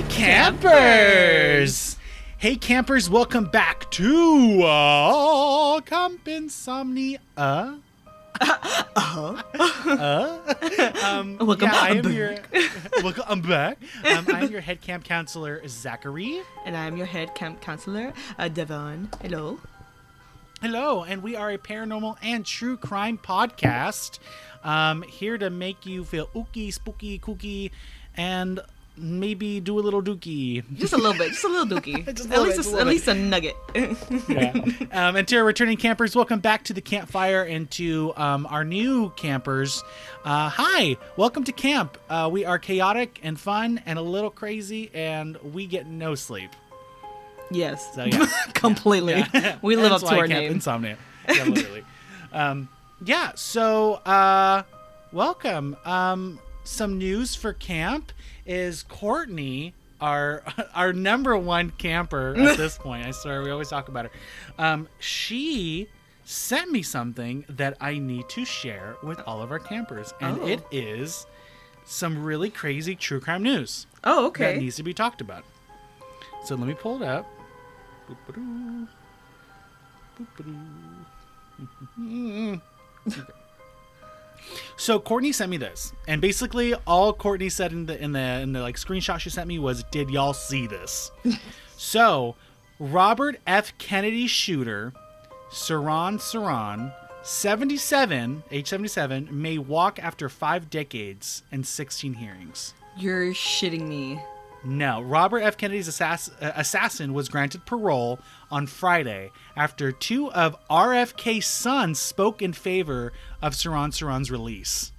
Campers! Hey campers, welcome back to Camp Insomnia. Welcome I am your welcome. I'm back. I am your head camp counselor Zachary, and I am your head camp counselor Devon. Hello. Hello, and we are a paranormal and true crime podcast. Here to make you feel ooky, spooky, kooky, and maybe do a little dookie. Just a little bit. Just a little dookie. At least a nugget. Yeah. And to our returning campers, welcome back to the campfire, and to our new campers, hi, welcome to camp. We are chaotic and fun and a little crazy, and we get no sleep. Yes. So, yeah. Completely. Yeah. We live up to our name. Insomnia. Yeah, literally. So welcome. Some news for camp is Courtney, our number one camper at this point. I swear, we always talk about her. She sent me something that I need to share with all of our campers, and it is some really crazy true crime news. Oh, okay. That needs to be talked about. So let me pull it up. Boop-a-doo. Boop-a-doo. Okay. So Courtney sent me this, and basically all Courtney said in the like screenshot she sent me was, "Did y'all see this?" So Robert F. Kennedy shooter Saran, 77, age 77, may walk after 5 decades and 16 hearings. You're shitting me. No, Robert F. Kennedy's assassin was granted parole on Friday after 2 of RFK's sons spoke in favor of Saran's release.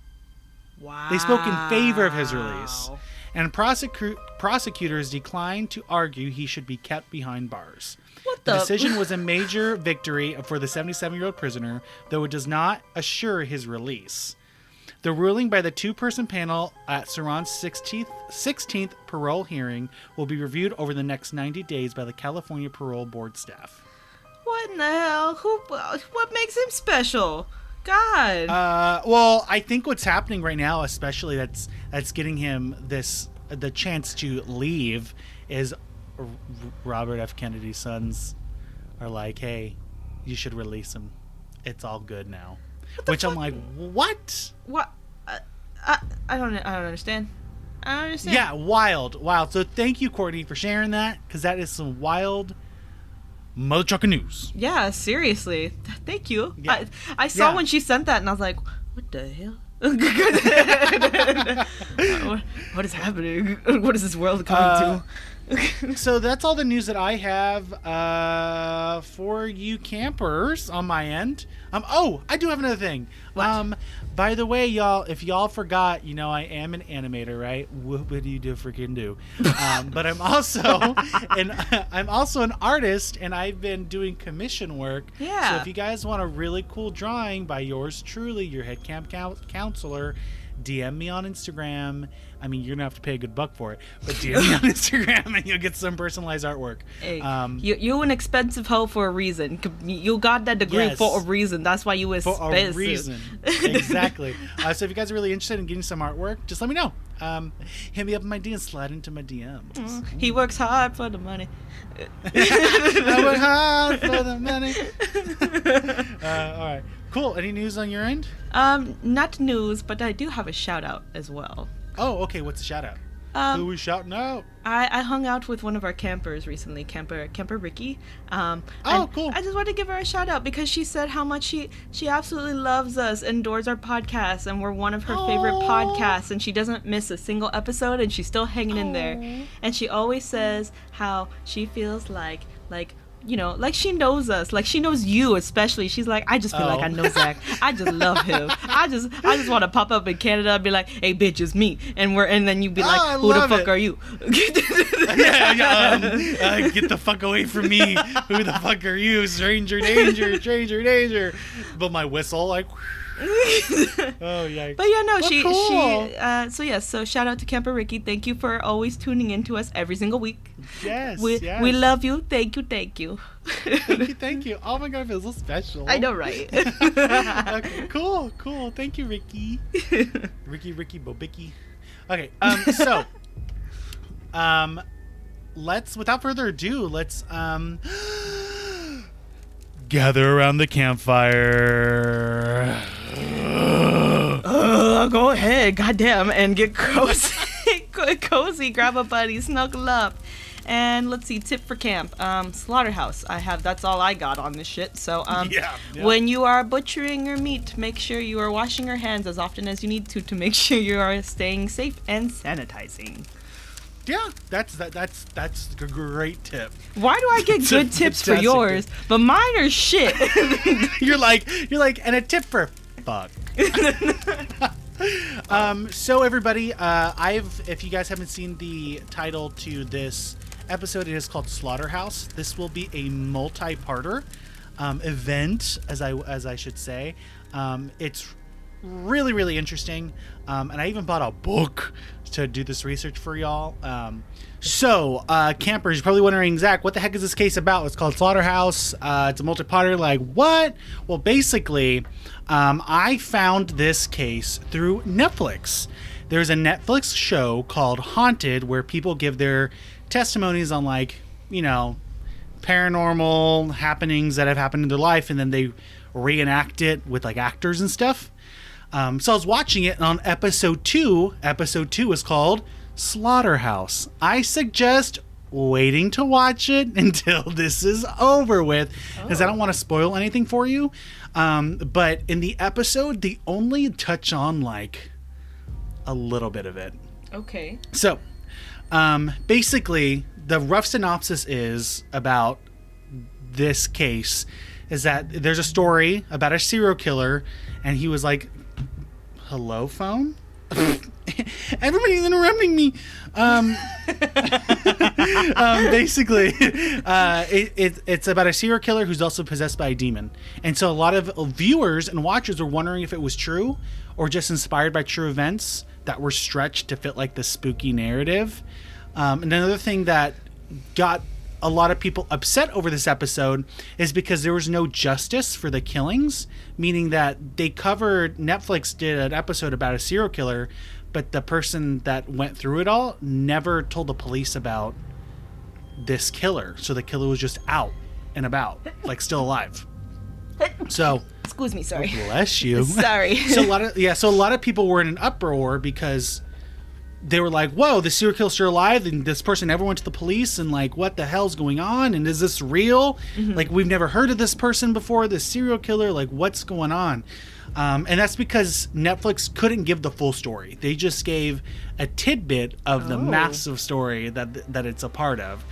Wow. They spoke in favor of his release. And prosecutors declined to argue he should be kept behind bars. The decision was a major victory for the 77-year-old prisoner, though it does not assure his release. The ruling by the 2-person panel at Saran's 16th parole hearing will be reviewed over the next 90 days by the California Parole Board staff. What in the hell? What makes him special? God. Well, I think what's happening right now, especially that's getting him the chance to leave, is Robert F. Kennedy's sons are like, "Hey, you should release him. It's all good now." Which I'm like, what? What? I don't understand. I don't understand. Yeah, wild. So thank you, Courtney, for sharing that, because that is some wild mother trucker news. Yeah, seriously. Thank you. Yeah. I saw when she sent that, and I was like, what the hell? What is happening? What is this world coming to? So that's all the news that I have for you campers on my end. I do have another thing. What? By the way, y'all, if y'all forgot, I am an animator, right? What do you freaking do? But I'm also an artist, and I've been doing commission work. Yeah. So if you guys want a really cool drawing by yours truly, your head camp counselor, DM me on Instagram. I mean, you're gonna have to pay a good buck for it, but DM me on Instagram and you'll get some personalized artwork. Hey, you're an expensive hoe for a reason. You got that degree for a reason. That's why you expensive. For a reason. Exactly. So if you guys are really interested in getting some artwork, just let me know. Hit me up in my DMs, slide into my DMs. He works hard for the money. I work hard for the money. All right. Cool. Any news on your end? Not news, but I do have a shout out as well. Oh, okay. What's the shout out? Who are we shouting out? I hung out with one of our campers recently, camper Ricky. Cool. I just wanted to give her a shout out because she said how much she absolutely loves us, adores our podcast, and we're one of her favorite podcasts, and she doesn't miss a single episode, and she's still hanging in there. And she always says how she feels like like she knows us, like she knows you especially. She's like, I just feel like I know Zach. I just love him. I just want to pop up in Canada and be like, hey bitch, it's me, and then you'd be like, who the fuck are you? Get the fuck away from me. Who the fuck are you? Stranger danger. But my whistle, like, Oh, yikes. But yeah, no, cool. So shout out to Camper Ricky. Thank you for always tuning in to us every single week. Yes, we love you. Thank you. Thank you. Oh my God, I feel so special. I know, right? Okay, cool. Thank you, Ricky. Ricky Bobicki. Okay, so let's, without further ado, let's gather around the campfire. Go ahead, goddamn, and get cozy, grab a buddy, snuggle up. And let's see, tip for camp. SlaughterHouse. That's all I got on this shit. So, when you are butchering your meat, make sure you are washing your hands as often as you need to make sure you are staying safe and sanitizing. Yeah, that's a great tip. Why do I get good tips for yours, but mine are shit? You're like, and a tip for fuck. So everybody, if you guys haven't seen the title to this episode, it is called SlaughterHouse. This will be a multi-parter event, as I should say. It's really, really interesting, and I even bought a book to do this research for y'all. So campers, you're probably wondering, Zach, what the heck is this case about? It's called SlaughterHouse. It's a multi-parter. Like, what? Well, basically, I found this case through Netflix. There's a Netflix show called Haunted where people give their testimonies on, like, you know, paranormal happenings that have happened in their life, and then they reenact it with, like, actors and stuff. So I was watching it, and on episode 2 is called SlaughterHouse. I suggest waiting to watch it until this is over with, because I don't want to spoil anything for you. But in the episode, they only touch on, like, a little bit of it. Okay. So, basically, the rough synopsis is about this case is that there's a story about a serial killer, and he was like, hello, phone? Everybody's interrupting me. Basically, it's about a serial killer who's also possessed by a demon. And so a lot of viewers and watchers were wondering if it was true or just inspired by true events that were stretched to fit, like, the spooky narrative. And another thing that got a lot of people upset over this episode is because there was no justice for the killings, meaning that Netflix did an episode about a serial killer, but the person that went through it all never told the police about this killer. So the killer was just out and about, like, still alive. So, excuse me, sorry. Bless you. Sorry. So a lot of people were in an uproar because they were like, whoa, the serial killer's still alive, and this person never went to the police, and, like, what the hell's going on, and is this real? Mm-hmm. Like, we've never heard of this person before, this serial killer, like, what's going on? And that's because Netflix couldn't give the full story. They just gave a tidbit of the massive story that it's a part of.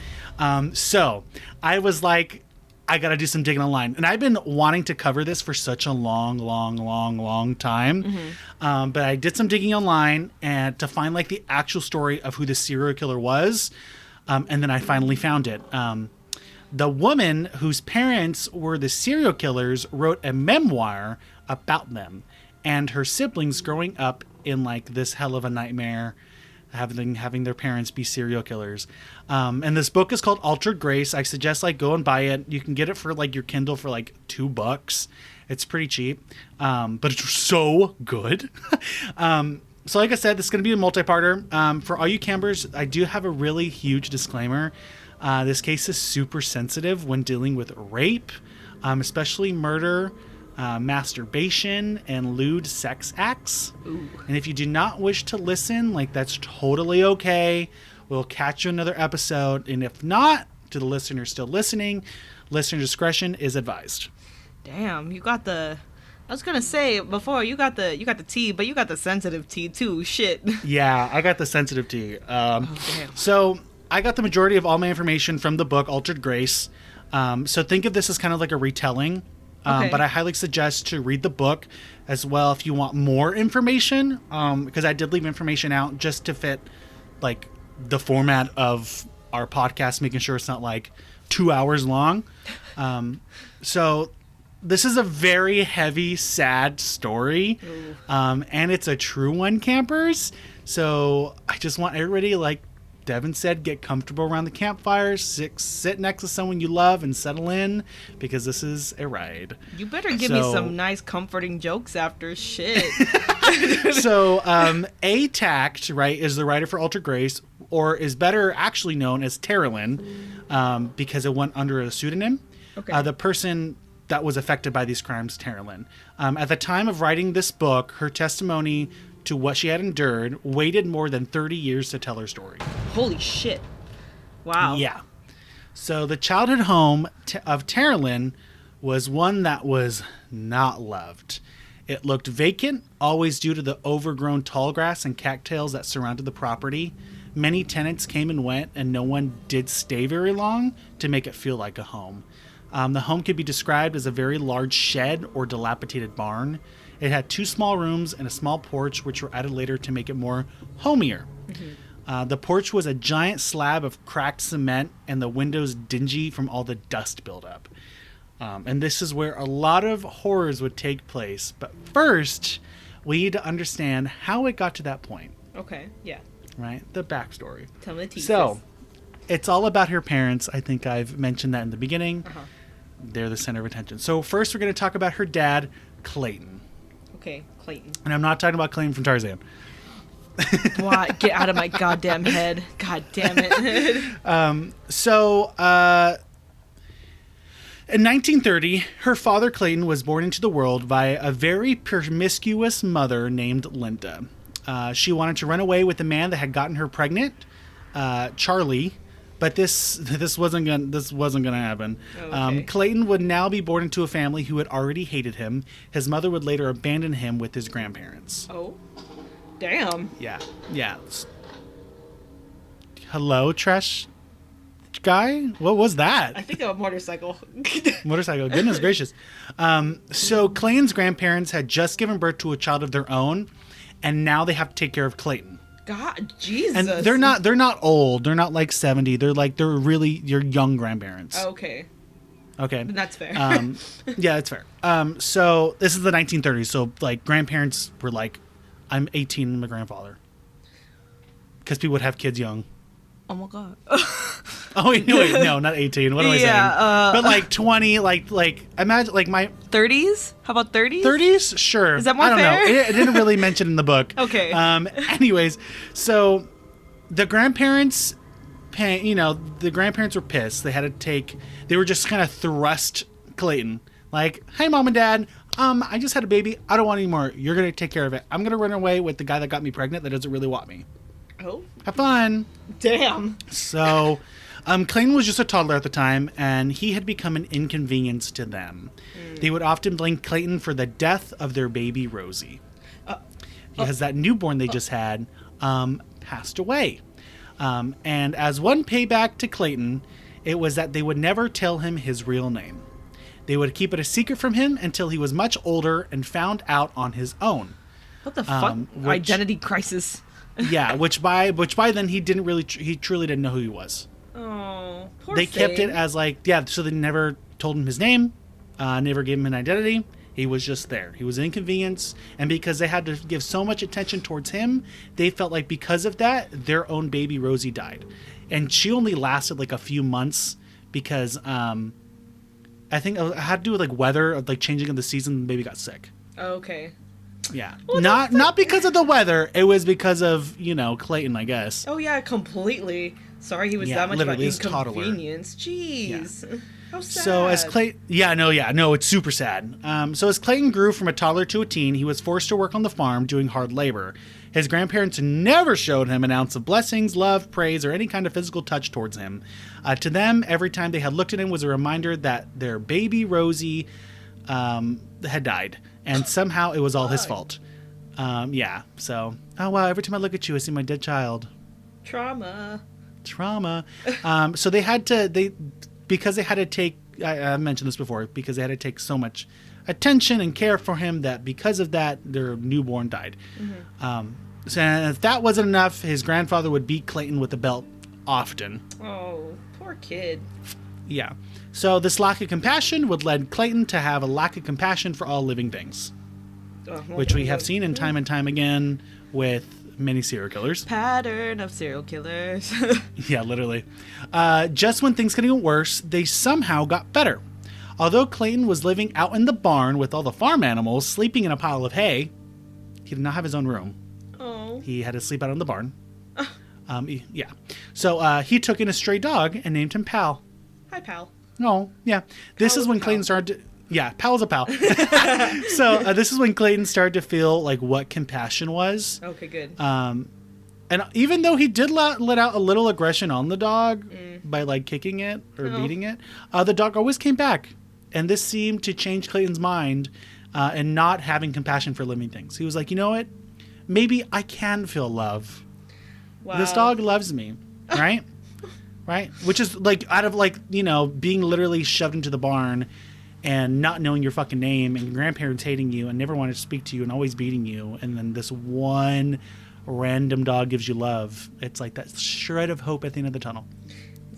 So I was like, I got to do some digging online. And I've been wanting to cover this for such a long time. Mm-hmm. But I did some digging online and to find, like, the actual story of who the serial killer was. And then I finally found it. The woman whose parents were the serial killers wrote a memoir about them and her siblings growing up in, like, this hell of a nightmare, having their parents be serial killers. And this book is called Altered Grace. I suggest, like, go and buy it. You can get it for, like, your Kindle for, like, $2. It's pretty cheap. But it's so good. So like I said, this is going to be a multi-parter. For all you campers, I do have a really huge disclaimer. This case is super sensitive when dealing with rape, especially murder, masturbation, and lewd sex acts. Ooh. And if you do not wish to listen, like, that's totally okay. We'll catch you another episode. And if not, to the listener still listening, listener discretion is advised. Damn, you got the... I was gonna say before, you got the tea, but you got the sensitive tea too. Shit. Yeah, I got the sensitive tea. So I got the majority of all my information from the book Altered Grace. So think of this as kind of like a retelling. But I highly suggest to read the book as well if you want more information, because I did leave information out just to fit, like, the format of our podcast, making sure it's not, like, 2 hours long. So this is a very heavy, sad story. And it's a true one, campers. So I just want everybody, like Devin said, get comfortable around the campfire, sit next to someone you love and settle in, because this is a ride. You better give me some nice comforting jokes after shit. So A. Tact, right, is the writer for Alter Grace, or is better actually known as Terilyn, because it went under a pseudonym. Okay. The person that was affected by these crimes, Terilyn. At the time of writing this book, her testimony to what she had endured waited more than 30 years to tell her story. Holy shit. Wow. Yeah. So the childhood home of Terilyn was one that was not loved. It looked vacant, always due to the overgrown tall grass and cattails that surrounded the property. Many tenants came and went, and no one did stay very long to make it feel like a home. The home could be described as a very large shed or dilapidated barn. It had 2 small rooms and a small porch, which were added later to make it more homier. Mm-hmm. The porch was a giant slab of cracked cement, and the windows dingy from all the dust buildup. And this is where a lot of horrors would take place. But first, we need to understand how it got to that point. Okay, yeah. Right? The backstory. Tell me the teachers. So, it's all about her parents. I think I've mentioned that in the beginning. Uh-huh. They're the center of attention. So first, we're going to talk about her dad, Clayton. Okay, Clayton. And I'm not talking about Clayton from Tarzan. What? Get out of my goddamn head. God damn it. In 1930, her father, Clayton, was born into the world by a very promiscuous mother named Linda. She wanted to run away with the man that had gotten her pregnant, Charlie. But this wasn't gonna happen. Okay. Clayton would now be born into a family who had already hated him. His mother would later abandon him with his grandparents. Oh, damn. Yeah. Hello, trash guy. What was that? I think a motorcycle. Motorcycle. Goodness gracious. So Clayton's grandparents had just given birth to a child of their own, and now they have to take care of Clayton. God, Jesus. And they're not old. They're not like 70. They're really your young grandparents. Oh, okay. Okay. That's fair. Yeah, that's fair. So this is the 1930s. So like grandparents were like, I'm 18 and my grandfather. Because people would have kids young. Oh my God. Oh wait, no, not 18. What am I saying? But like 20, like imagine like my 30s? How about 30s? 30s? Sure. Is that more I don't fair? know. It didn't really mention in the book. Okay. Anyways, so the grandparents, the grandparents were pissed. They were just kind of thrust Clayton. Like, hey, mom and dad, I just had a baby. I don't want any more. You're going to take care of it. I'm going to run away with the guy that got me pregnant that doesn't really want me. Oh. Have fun. Damn. So, Clayton was just a toddler at the time, and he had become an inconvenience to them. They would often blame Clayton for the death of their baby Rosie. Because that newborn they just had passed away. And as one payback to Clayton, it was that they would never tell him his real name. They would keep it a secret from him until he was much older and found out on his own. What the fuck? Identity crisis. Yeah, which by then he truly didn't know who he was. Oh, poor They thing. kept it as so they never told him his name, never gave him an identity. He was just there. He was an inconvenience, and because they had to give so much attention towards him, they felt like because of that, their own baby Rosie died. And she only lasted like a few months because I think it had to do with like weather, like changing of the season, the baby got sick. Okay. Yeah. Not because of the weather. It was because of, Clayton, I guess. Oh, yeah, completely. Sorry he was that much of an inconvenience. Jeez. Yeah. How sad. So as Clayton... it's super sad. So as Clayton grew from a toddler to a teen, he was forced to work on the farm doing hard labor. His grandparents never showed him an ounce of blessings, love, praise, or any kind of physical touch towards him. To them, every time they had looked at him was a reminder that their baby Rosie had died. And somehow it was all his fault. So, oh wow, every time I look at you, I see my dead child. Trauma. So because they had to take, I mentioned this before, because they had to take so much attention and care for him that because of that, their newborn died. Mm-hmm. So if that wasn't enough, his grandfather would beat Clayton with a belt often. Oh, poor kid. Yeah. So this lack of compassion would lead Clayton to have a lack of compassion for all living things, which we have seen in time and time again with many serial killers. Pattern of serial killers. Yeah, literally. Just when things could get worse, they somehow got better. Although Clayton was living out in the barn with all the farm animals, sleeping in a pile of hay, he did not have his own room. Oh. He had to sleep out in the barn. Yeah. So he took in a stray dog and named him Pal. Hi, Pal. Oh, yeah. This is when Clayton started to... Yeah, Pal was a pal. So this is when Clayton started to feel like what compassion was. Okay, good. And even though he did let out a little aggression on the dog by like kicking it or beating it, the dog always came back. And this seemed to change Clayton's mind and not having compassion for living things. He was like, you know what? Maybe I can feel love. Wow. This dog loves me, right? Right? Which is like out of like, you know, being literally shoved into the barn and not knowing your fucking name and your grandparents hating you and never wanted to speak to you and always beating you. And then this one random dog gives you love. It's like that shred of hope at the end of the tunnel.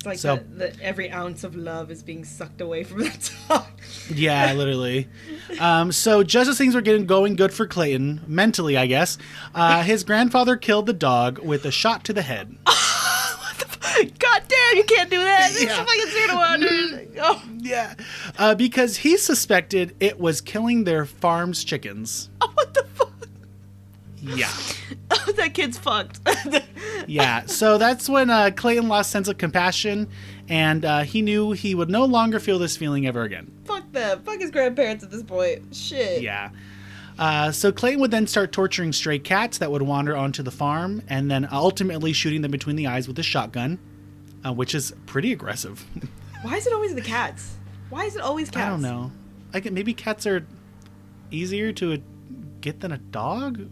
It's like that every ounce of love is being sucked away from that dog. Yeah, literally. So just as things were going good for Clayton, mentally, I guess, his grandfather killed the dog with a shot to the head. What the fuck? God damn, you can't do that. It's Yeah. fucking 0 to 100. Oh. Yeah. Because he suspected it was killing their farm's chickens. Oh, what the fuck? Yeah. Oh, that kid's fucked. Yeah. So that's when Clayton lost sense of compassion, and he knew he would no longer feel this feeling ever again. Fuck them. Fuck his grandparents at this point. Shit. Yeah. So Clayton would then start torturing stray cats that would wander onto the farm, and then ultimately shooting them between the eyes with a shotgun, which is pretty aggressive. Why is it always the cats? Why is it always cats? I don't know. Maybe cats are easier to get than a dog?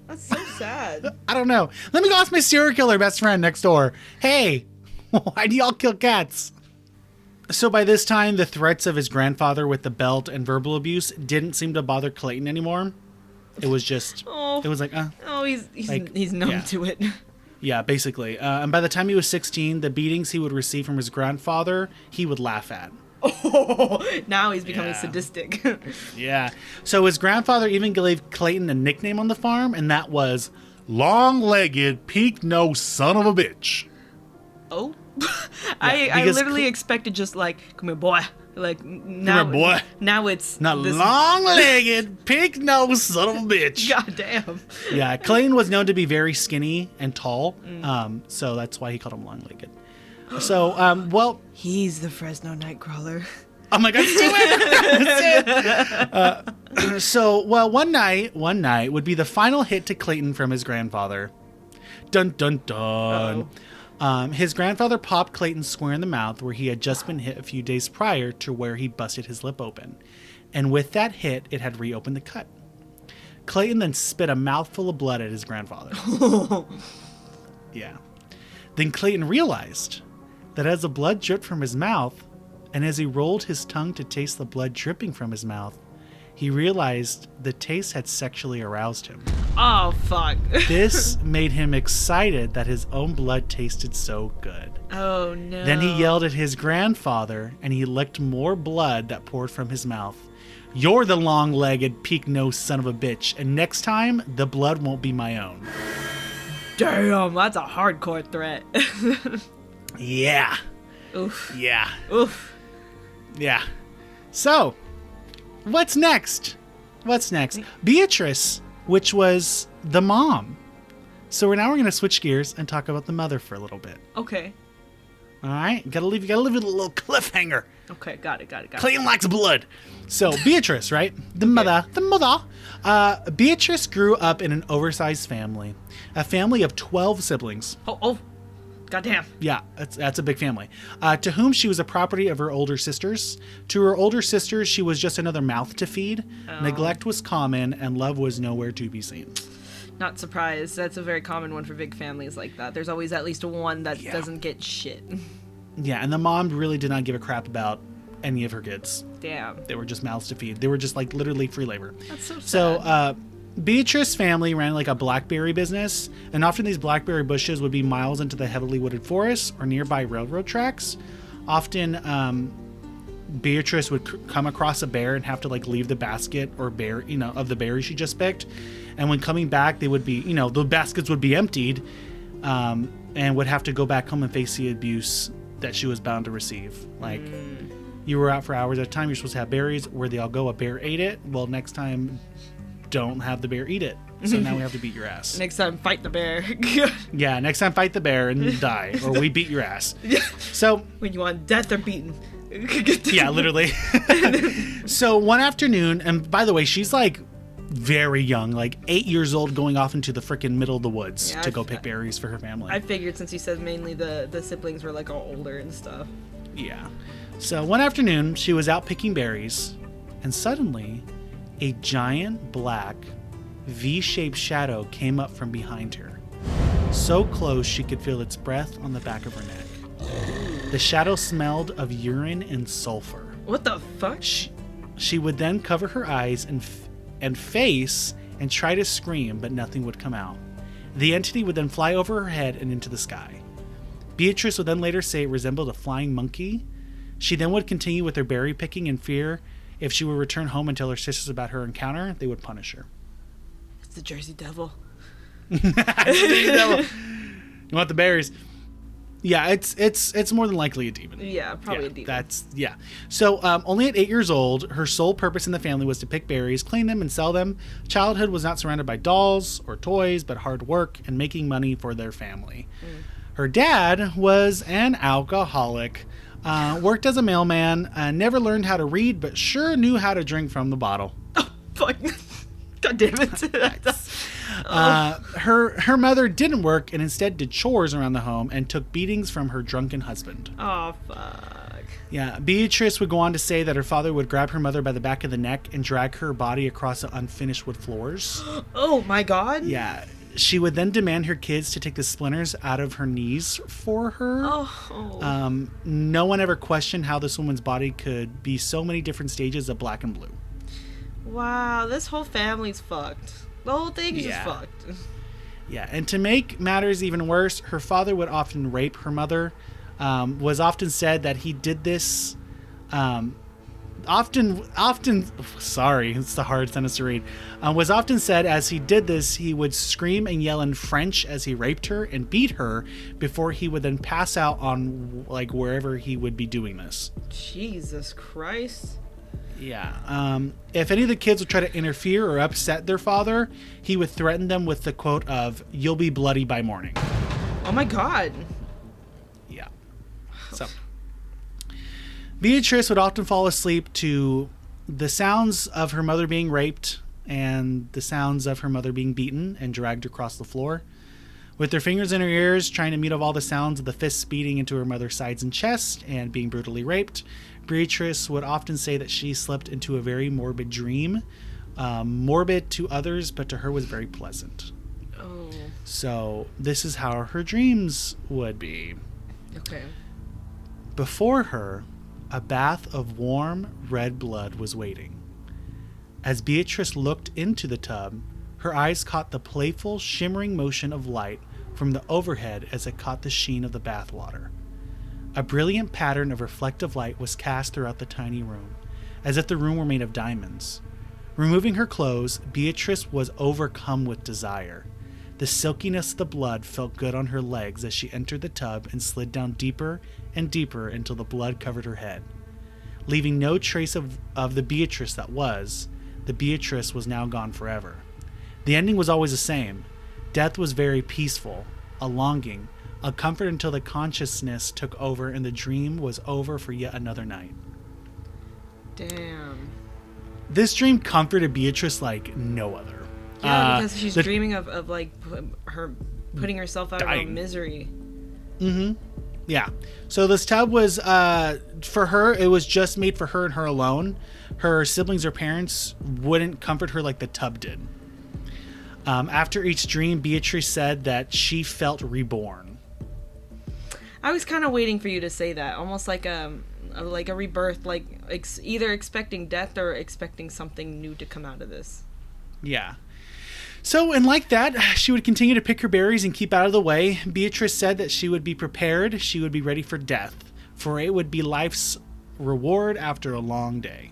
That's so sad. I don't know. Let me go ask my serial killer best friend next door. Hey, why do y'all kill cats? So by this time, the threats of his grandfather with the belt and verbal abuse didn't seem to bother Clayton anymore. It was just, it was like, Oh, he's numb to it. Yeah, basically. And by the time he was 16, the beatings he would receive from his grandfather, he would laugh at. Oh, now he's becoming sadistic. Yeah. So his grandfather even gave Clayton a nickname on the farm, and that was Long-Legged, Peak-Nosed Son of a Bitch. Oh? I literally expected just like, come here, boy. Like, now, come here, boy. Now it's... Not this long-legged, pig-nosed son of a bitch. God damn. Yeah, Clayton was known to be very skinny and tall, so that's why he called him long-legged. So, well... He's the Fresno Nightcrawler. Oh my God, do it! So, well, one night would be the final hit to Clayton from his grandfather. Dun, dun, dun. His grandfather popped Clayton square in the mouth where he had just been hit a few days prior to where he busted his lip open. And with that hit, it had reopened the cut. Clayton then spit a mouthful of blood at his grandfather. Yeah. Then Clayton realized that as the blood dripped from his mouth, and as he rolled his tongue to taste the blood dripping from his mouth, he realized the taste had sexually aroused him. Oh, fuck. This made him excited that his own blood tasted so good. Oh, no. Then he yelled at his grandfather, and he licked more blood that poured from his mouth. You're the long-legged, peak-nosed son of a bitch, and next time, the blood won't be my own. Damn, that's a hardcore threat. Yeah. Oof. Yeah. Oof. Yeah. So, what's next? Beatrice, which was the mom. So now we're going to switch gears and talk about the mother for a little bit. Okay. All right? You gotta leave it a little cliffhanger. Okay, got it. Clayton likes blood. So, Beatrice, right? The mother. Beatrice grew up in an oversized family. A family of 12 siblings. Oh. Goddamn. Yeah, that's a big family. To whom she was a property of her older sisters. To her older sisters, she was just another mouth to feed. Oh. Neglect was common, and love was nowhere to be seen. Not surprised. That's a very common one for big families like that. There's always at least one that doesn't get shit. Yeah, and the mom really did not give a crap about any of her kids. Damn. They were just mouths to feed. They were just like literally free labor. That's so sad. So, Beatrice's family ran like a blackberry business, and often these blackberry bushes would be miles into the heavily wooded forests or nearby railroad tracks. often Beatrice would come across a bear and have to like leave the basket or bear, of the berries she just picked. And when coming back, they would be, the baskets would be emptied, and would have to go back home and face the abuse that she was bound to receive. Like, you were out for hours at a time. You're supposed to have berries. Where'd they all go? A bear ate it. Well, next time, don't have the bear eat it. So now we have to beat your ass. Next time, fight the bear. Yeah, next time, fight the bear and die, or we beat your ass. So when you want death or beaten. Yeah, literally. So one afternoon, and by the way, she's like very young, like 8 years old, going off into the freaking middle of the woods to go pick berries for her family. I figured, since you said mainly the siblings were like all older and stuff. Yeah. So one afternoon, she was out picking berries, and suddenly a giant black V-shaped shadow came up from behind her, so close she could feel its breath on the back of her neck. The shadow smelled of urine and sulfur. What the fuck? She would then cover her eyes and face and try to scream, but nothing would come out. The entity would then fly over her head and into the sky. Beatrice would then later say it resembled a flying monkey. She then would continue with her berry picking in fear. If she would return home and tell her sisters about her encounter, they would punish her. It's the Jersey Devil. It's the Jersey Devil. You want the berries? Yeah, it's more than likely a demon. Yeah, probably a demon. So only at 8 years old, her sole purpose in the family was to pick berries, clean them, and sell them. Childhood was not surrounded by dolls or toys, but hard work and making money for their family. Her dad was an alcoholic, worked as a mailman, never learned how to read, but sure knew how to drink from the bottle. Oh, fuck. God damn it. Her mother didn't work and instead did chores around the home and took beatings from her drunken husband. Oh, fuck. Yeah, Beatrice would go on to say that her father would grab her mother by the back of the neck and drag her body across the unfinished wood floors. Oh, my God. Yeah. She would then demand her kids to take the splinters out of her knees for her. Oh. No one ever questioned how this woman's body could be so many different stages of black and blue. Wow, this whole family's fucked. The whole thing's just fucked. Yeah, and to make matters even worse, her father would often rape her mother. Was often said that he did this. Sorry, it's the hard sentence to read. Was often said as he did this, he would scream and yell in French as he raped her and beat her before he would then pass out on like wherever he would be doing this. Jesus Christ. Yeah. If any of the kids would try to interfere or upset their father, he would threaten them with the quote of, "You'll be bloody by morning." Oh my God. Yeah. So Beatrice would often fall asleep to the sounds of her mother being raped and the sounds of her mother being beaten and dragged across the floor. With her fingers in her ears, trying to mute off all the sounds of the fists beating into her mother's sides and chest and being brutally raped, Beatrice would often say that she slept into a very morbid dream. Morbid to others, but to her was very pleasant. Oh. So this is how her dreams would be. Okay. Before her, a bath of warm red blood was waiting. As Beatrice looked into the tub, her eyes caught the playful, shimmering motion of light from the overhead as it caught the sheen of the bathwater. A brilliant pattern of reflective light was cast throughout the tiny room, as if the room were made of diamonds. Removing her clothes, Beatrice was overcome with desire. The silkiness of the blood felt good on her legs as she entered the tub and slid down deeper and deeper until the blood covered her head. Leaving no trace of the Beatrice that was, the Beatrice was now gone forever. The ending was always the same. Death was very peaceful, a longing, a comfort until the consciousness took over and the dream was over for yet another night. Damn. This dream comforted Beatrice like no other. Yeah, because she's dreaming of like her putting herself out dying. of her misery. Mm-hmm. Yeah. So this tub was, for her, it was just made for her and her alone. Her siblings or parents wouldn't comfort her like the tub did. After each dream, Beatrice said that she felt reborn. I was kind of waiting for you to say that, almost like a rebirth, like either expecting death or expecting something new to come out of this. Yeah. So, and like that, she would continue to pick her berries and keep out of the way. Beatrice said that she would be prepared. She would be ready for death, for it would be life's reward after a long day.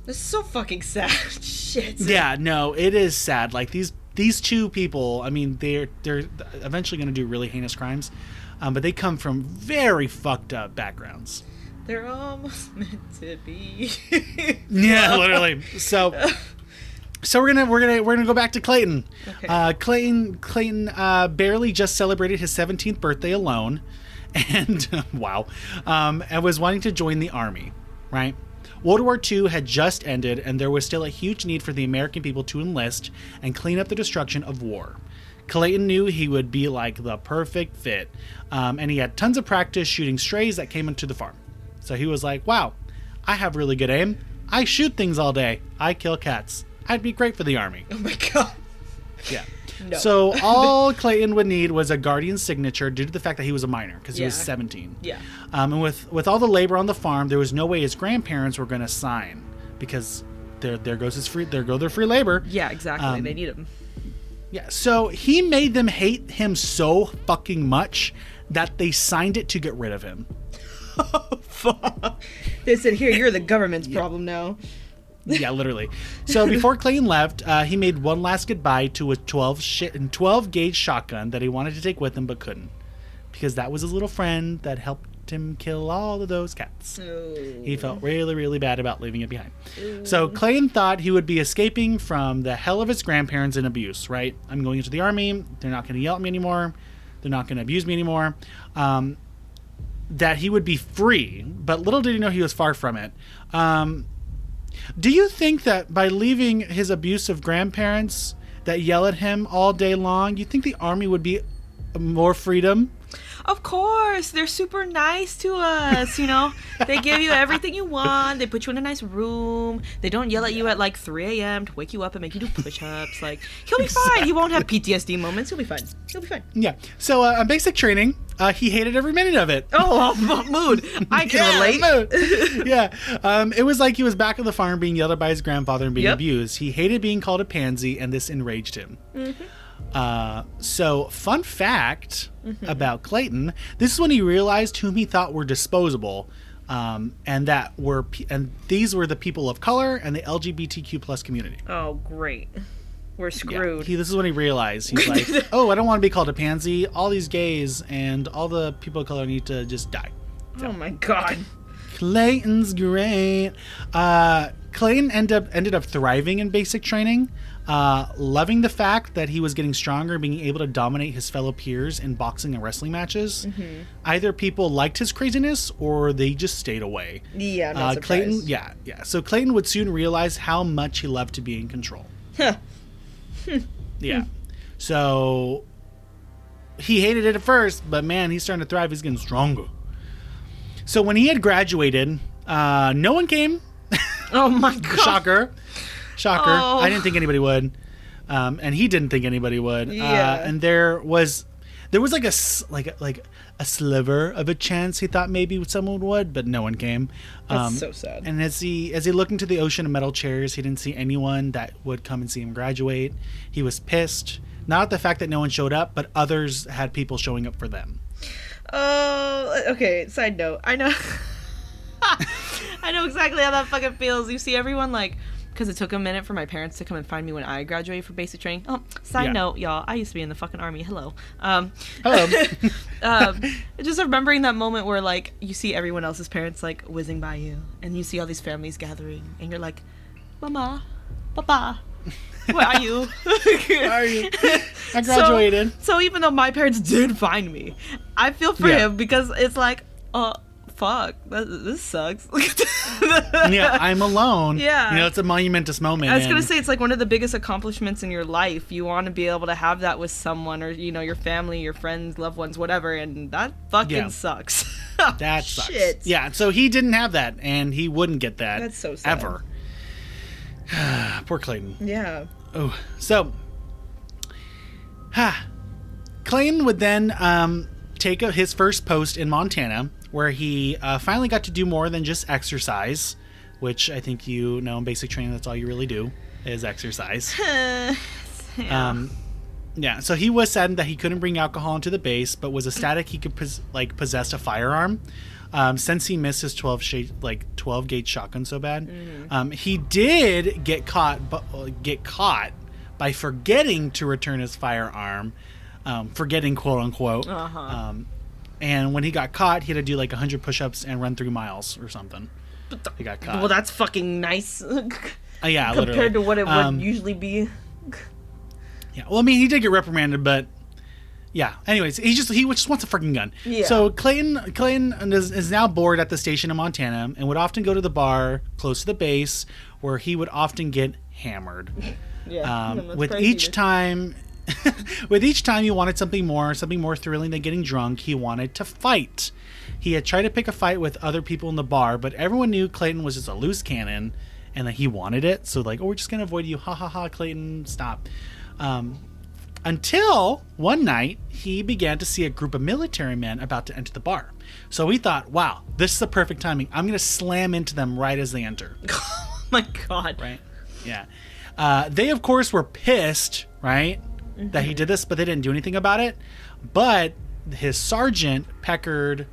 This is so fucking sad. Shit. Yeah, no, it is sad. Like these two people, I mean, they're eventually going to do really heinous crimes, but they come from very fucked up backgrounds. They're almost meant to be. Yeah, literally. So we're gonna go back to Clayton. Okay. Clayton barely just celebrated his 17th birthday alone, and wow, and was wanting to join the army. Right. World War II had just ended, and there was still a huge need for the American people to enlist and clean up the destruction of war. Clayton knew he would be like the perfect fit, and he had tons of practice shooting strays that came into the farm. So he was like, wow, I have really good aim. I shoot things all day. I kill cats. I'd be great for the army. Oh my god. Yeah. No. So all Clayton would need was a guardian's signature due to the fact that he was a minor, because he was 17. Yeah. And with all the labor on the farm, there was no way his grandparents were going to sign, because there goes their free labor. Yeah, exactly. They need him. Yeah. So he made them hate him so fucking much that they signed it to get rid of him. Oh, fuck. They said, here, you're the government's problem now. Yeah, literally. So before Clayton left, he made one last goodbye to a 12 gauge shotgun that he wanted to take with him but couldn't, because that was his little friend that helped him kill all of those cats. Ooh. He felt really, really bad about leaving it behind. Ooh. So Clayton thought he would be escaping from the hell of his grandparents and abuse, right? I'm going into the army. They're not going to yell at me anymore. They're not going to abuse me anymore. That he would be free, but little did he know he was far from it. Do you think that by leaving his abusive grandparents that yell at him all day long, you think the army would be more freedom? Of course. They're super nice to us, you know. They give you everything you want. They put you in a nice room. They don't yell at you at like 3 a.m. to wake you up and make you do push-ups. Like, he'll be fine. He won't have PTSD moments. He'll be fine. He'll be fine. Yeah. So on basic training, he hated every minute of it. Oh, mood. I can relate. Mood. Yeah. It was like he was back on the farm being yelled at by his grandfather and being abused. He hated being called a pansy, and this enraged him. Mm-hmm. So fun fact about Clayton, this is when he realized whom he thought were disposable, and these were the people of color and the LGBTQ plus community. Oh, great. We're screwed. Yeah, this is when he realized. He's like, oh, I don't want to be called a pansy. All these gays and all the people of color need to just die. So, oh my god. Clayton's great. Clayton ended up thriving in basic training, loving the fact that he was getting stronger, being able to dominate his fellow peers in boxing and wrestling matches. Mm-hmm. Either people liked his craziness or they just stayed away. Yeah, not surprised. Clayton. Yeah. So Clayton would soon realize how much he loved to be in control. Huh. Yeah. So he hated it at first, but man, he's starting to thrive. He's getting stronger. So when he had graduated, no one came. Oh my god! Shocker! Oh. I didn't think anybody would, and he didn't think anybody would. Yeah. And there was like a sliver of a chance he thought maybe someone would, but no one came. That's so sad. And as he looked into the ocean of metal chairs, he didn't see anyone that would come and see him graduate. He was pissed, not at the fact that no one showed up, but others had people showing up for them. Oh, okay. Side note. I know. I know exactly how that fucking feels. You see everyone like, because it took a minute for my parents to come and find me when I graduated from basic training. Oh, side note, y'all. I used to be in the fucking army. Hello. Hello. Just remembering that moment where like you see everyone else's parents like whizzing by you, and you see all these families gathering, and you're like, Mama, Papa. Where are you? Where are you? I graduated. So even though my parents did find me, I feel for him because it's like, fuck, this sucks. Yeah, I'm alone. Yeah. You know, it's a monumentous moment. I was going to say, it's like one of the biggest accomplishments in your life. You want to be able to have that with someone or, you know, your family, your friends, loved ones, whatever, and that fucking sucks. That sucks. Shit. Yeah, so he didn't have that, and he wouldn't get that. That's so sad. Ever. Poor Clayton. Yeah. Oh, so Clayton would then take his first post in Montana, where he finally got to do more than just exercise, which I think in basic training, that's all you really do is exercise. Yeah. Yeah, so he was saddened that he couldn't bring alcohol into the base, but was ecstatic he could possess a firearm. Since he missed his 12 gauge shotgun so bad, he did get caught by forgetting to return his firearm, forgetting quote unquote. And when he got caught, he had to do like 100 push-ups and run 3 miles or something. He got caught. Well, that's fucking nice. Yeah, compared literally. to what it would usually be. Yeah, well, I mean, he did get reprimanded, but yeah. Anyways, he just wants a freaking gun. Yeah. So Clayton is now bored at the station in Montana and would often go to the bar close to the base, where he would often get hammered. Yeah. With each time he wanted something more thrilling than getting drunk. He wanted to fight. He had tried to pick a fight with other people in the bar, but everyone knew Clayton was just a loose cannon and that he wanted it. So like, oh, we're just gonna avoid you. Ha ha ha, Clayton, stop. Until one night, he began to see a group of military men about to enter the bar. So we thought, wow, this is the perfect timing. I'm going to slam into them right as they enter. Oh my God. Right? Yeah. They, of course, were pissed, right, that he did this, but they didn't do anything about it. But his sergeant, Peckard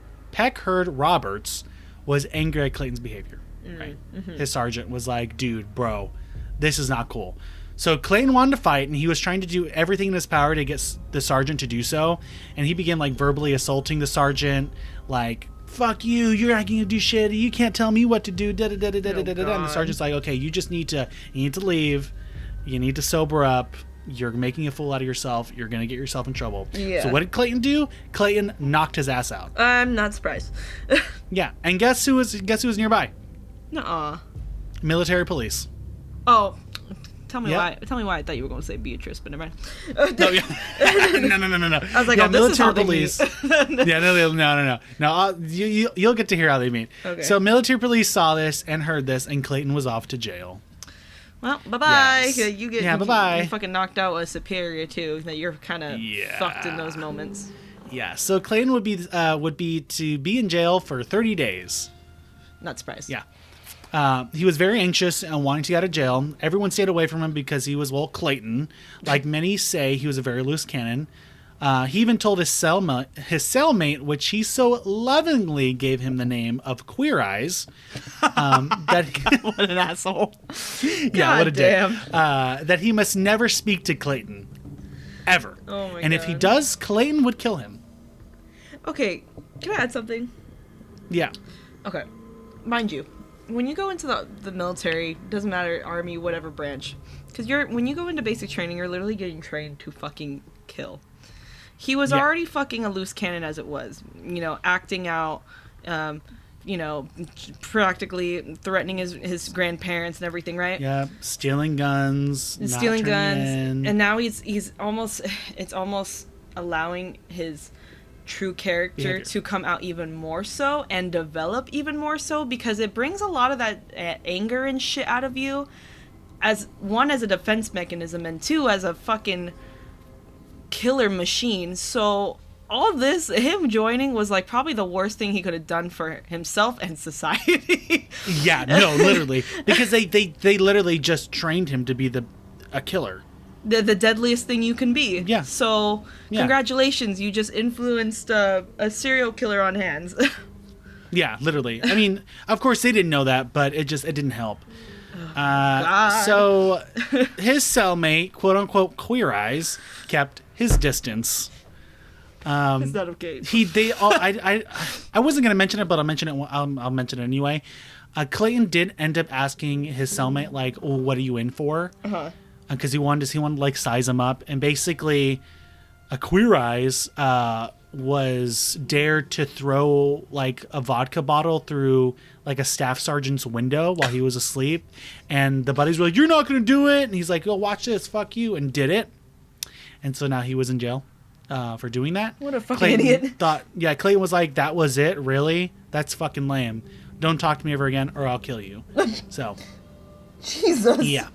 Roberts, was angry at Clayton's behavior. Right? His sergeant was like, dude, bro, this is not cool. So Clayton wanted to fight, and he was trying to do everything in his power to get the sergeant to do so. And he began like verbally assaulting the sergeant, like, "Fuck you! You're not gonna do shit. You can't tell me what to do." And the sergeant's like, "Okay, you need to leave. You need to sober up. You're making a fool out of yourself. You're gonna get yourself in trouble." Yeah. So what did Clayton do? Clayton knocked his ass out. I'm not surprised. Yeah, and guess who was nearby? Nuh-uh. Military police. Oh. Tell me why I thought you were going to say Beatrice, but never mind. No, yeah. No. I was like, yeah, oh, this is how police. they meet. Yeah, no. No, you'll get to hear how they meet. Okay. So military police saw this and heard this, and Clayton was off to jail. Well, bye-bye. Yes. You bye-bye. You fucking knocked out a superior, too. That you're kind of fucked in those moments. Yeah, so Clayton would be to be in jail for 30 days. Not surprised. Yeah. He was very anxious and wanting to get out of jail. Everyone stayed away from him because he was, well, Clayton. Like many say, he was a very loose cannon. He even told his cellmate, which he so lovingly gave him the name of Queer Eyes, that what an asshole. Yeah, what a dick. That he must never speak to Clayton. Ever. Oh my and God. if he does, Clayton would kill him. Okay, can I add something? Yeah. Okay. Mind you, when you go into the military, doesn't matter, army, whatever branch, because when you go into basic training, you're literally getting trained to fucking kill. He was already fucking a loose cannon as it was, acting out, practically threatening his grandparents and everything, right? Yeah, stealing guns, and now it's almost allowing his true character to come out even more so and develop even more so, because it brings a lot of that anger and shit out of you, as a defense mechanism, and two, as a fucking killer machine. So all of this, him joining, was like probably the worst thing he could have done for himself and society. Yeah, no, literally, because they literally just trained him to be a killer. The deadliest thing you can be. Yeah. So, congratulations, you just influenced a serial killer on hands. Yeah, literally. I mean, of course they didn't know that, but it didn't help. So his cellmate, quote unquote Queer Eyes, kept his distance. Is that okay? I wasn't gonna mention it, but I'll mention it. I'll mention it anyway. Clayton did end up asking his cellmate, like, "Oh, what are you in for?" Because he wanted to like size him up, and basically, Queer Eyes was dared to throw like a vodka bottle through like a staff sergeant's window while he was asleep, and the buddies were like, "You're not gonna do it," and he's like, "Oh, watch this, fuck you," and did it, and so now he was in jail for doing that. What a fucking idiot! Clayton was like, "That was it, really? That's fucking lame. Don't talk to me ever again, or I'll kill you." So, Jesus. Yeah.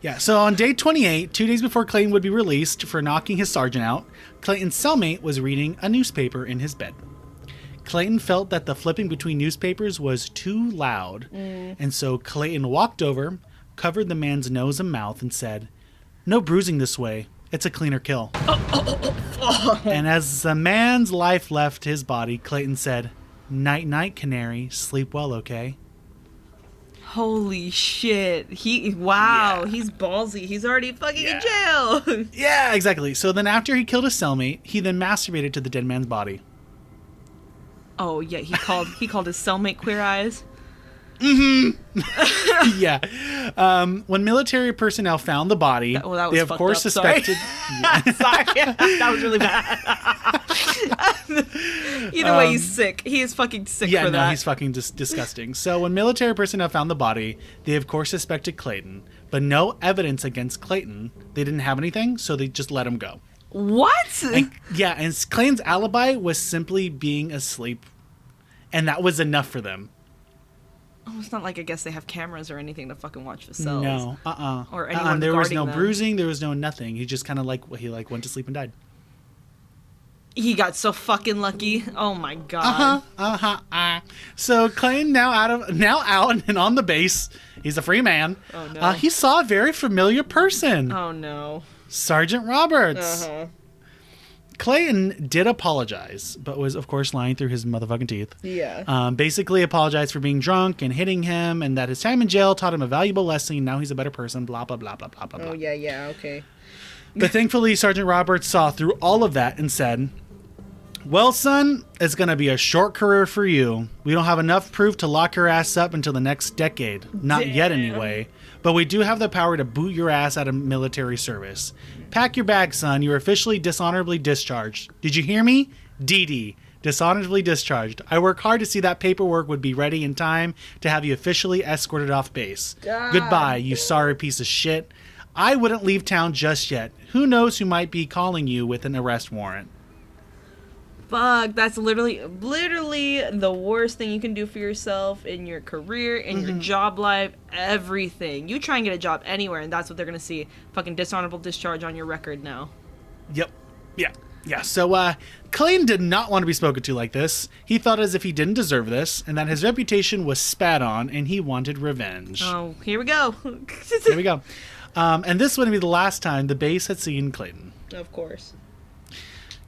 Yeah, so on day 28, 2 days before Clayton would be released for knocking his sergeant out, Clayton's cellmate was reading a newspaper in his bed. Clayton felt that the flipping between newspapers was too loud, and so Clayton walked over, covered the man's nose and mouth, and said, "No bruising this way. It's a cleaner kill. And as the man's life left his body, Clayton said, "Night, night, Canary. Sleep well, okay?" Holy shit. He's ballsy. He's already fucking in jail. Yeah, exactly. So then after he killed his cellmate, he then masturbated to the dead man's body. Oh, yeah, he called his cellmate Queer Eyes. Mm-hmm. Yeah. When military personnel found the body, they of course suspected. Sorry, that was really bad. Either way, he's sick. He is fucking sick. Yeah, for that. He's fucking disgusting. So when military personnel found the body, they of course suspected Clayton, but no evidence against Clayton. They didn't have anything, so they just let him go. What? And Clayton's alibi was simply being asleep, and that was enough for them. Oh, it's not like I guess they have cameras or anything to fucking watch the cells. No, Or anyone there was no them. bruising. There was no nothing. He just kind of went to sleep and died. He got so fucking lucky. Oh my god. So Clayton now out and on the base. He's a free man. Oh no. He saw a very familiar person. Oh no. Sergeant Roberts. Clayton did apologize, but was, of course, lying through his motherfucking teeth. Yeah. Basically apologized for being drunk and hitting him, and that his time in jail taught him a valuable lesson. Now he's a better person, blah, blah, blah, blah, blah, blah, blah. Oh, yeah, okay. But thankfully, Sergeant Roberts saw through all of that and said, "Well, son, it's going to be a short career for you. We don't have enough proof to lock your ass up until the next decade. Not yet, anyway. But we do have the power to boot your ass out of military service. Pack your bags, son. You're officially dishonorably discharged. Did you hear me? DD. Dishonorably discharged. I work hard to see that paperwork would be ready in time to have you officially escorted off base. God. Goodbye, you sorry piece of shit. I wouldn't leave town just yet. Who knows who might be calling you with an arrest warrant." Fuck, that's literally the worst thing you can do for yourself in your career, in your job life, everything. You try and get a job anywhere, and that's what they're going to see. Fucking dishonorable discharge on your record now. Yep. Yeah. So, Clayton did not want to be spoken to like this. He felt as if he didn't deserve this, and that his reputation was spat on, and he wanted revenge. Oh, here we go. Here we go. And this would be the last time the base had seen Clayton. Of course.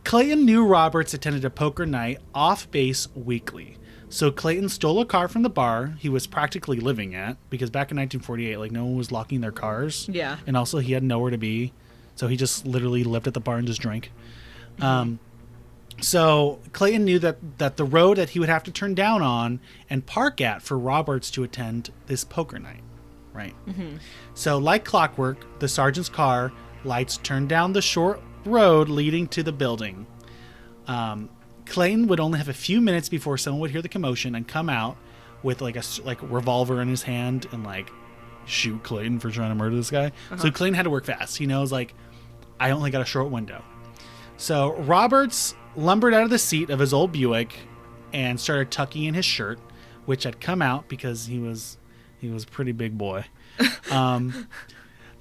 Clayton knew Roberts attended a poker night off base weekly. So Clayton stole a car from the bar he was practically living at, because back in 1948, no one was locking their cars. Yeah. And also he had nowhere to be. So he just literally lived at the bar and just drank. So Clayton knew that the road that he would have to turn down on and park at for Roberts to attend this poker night. Right. So like clockwork, the sergeant's car lights turned down the short road leading to the building. Clayton would only have a few minutes before someone would hear the commotion and come out with a revolver in his hand and shoot Clayton for trying to murder this guy. So Clayton had to work fast. He knows I only got a short window. So Roberts lumbered out of the seat of his old Buick and started tucking in his shirt, which had come out because he was a pretty big boy.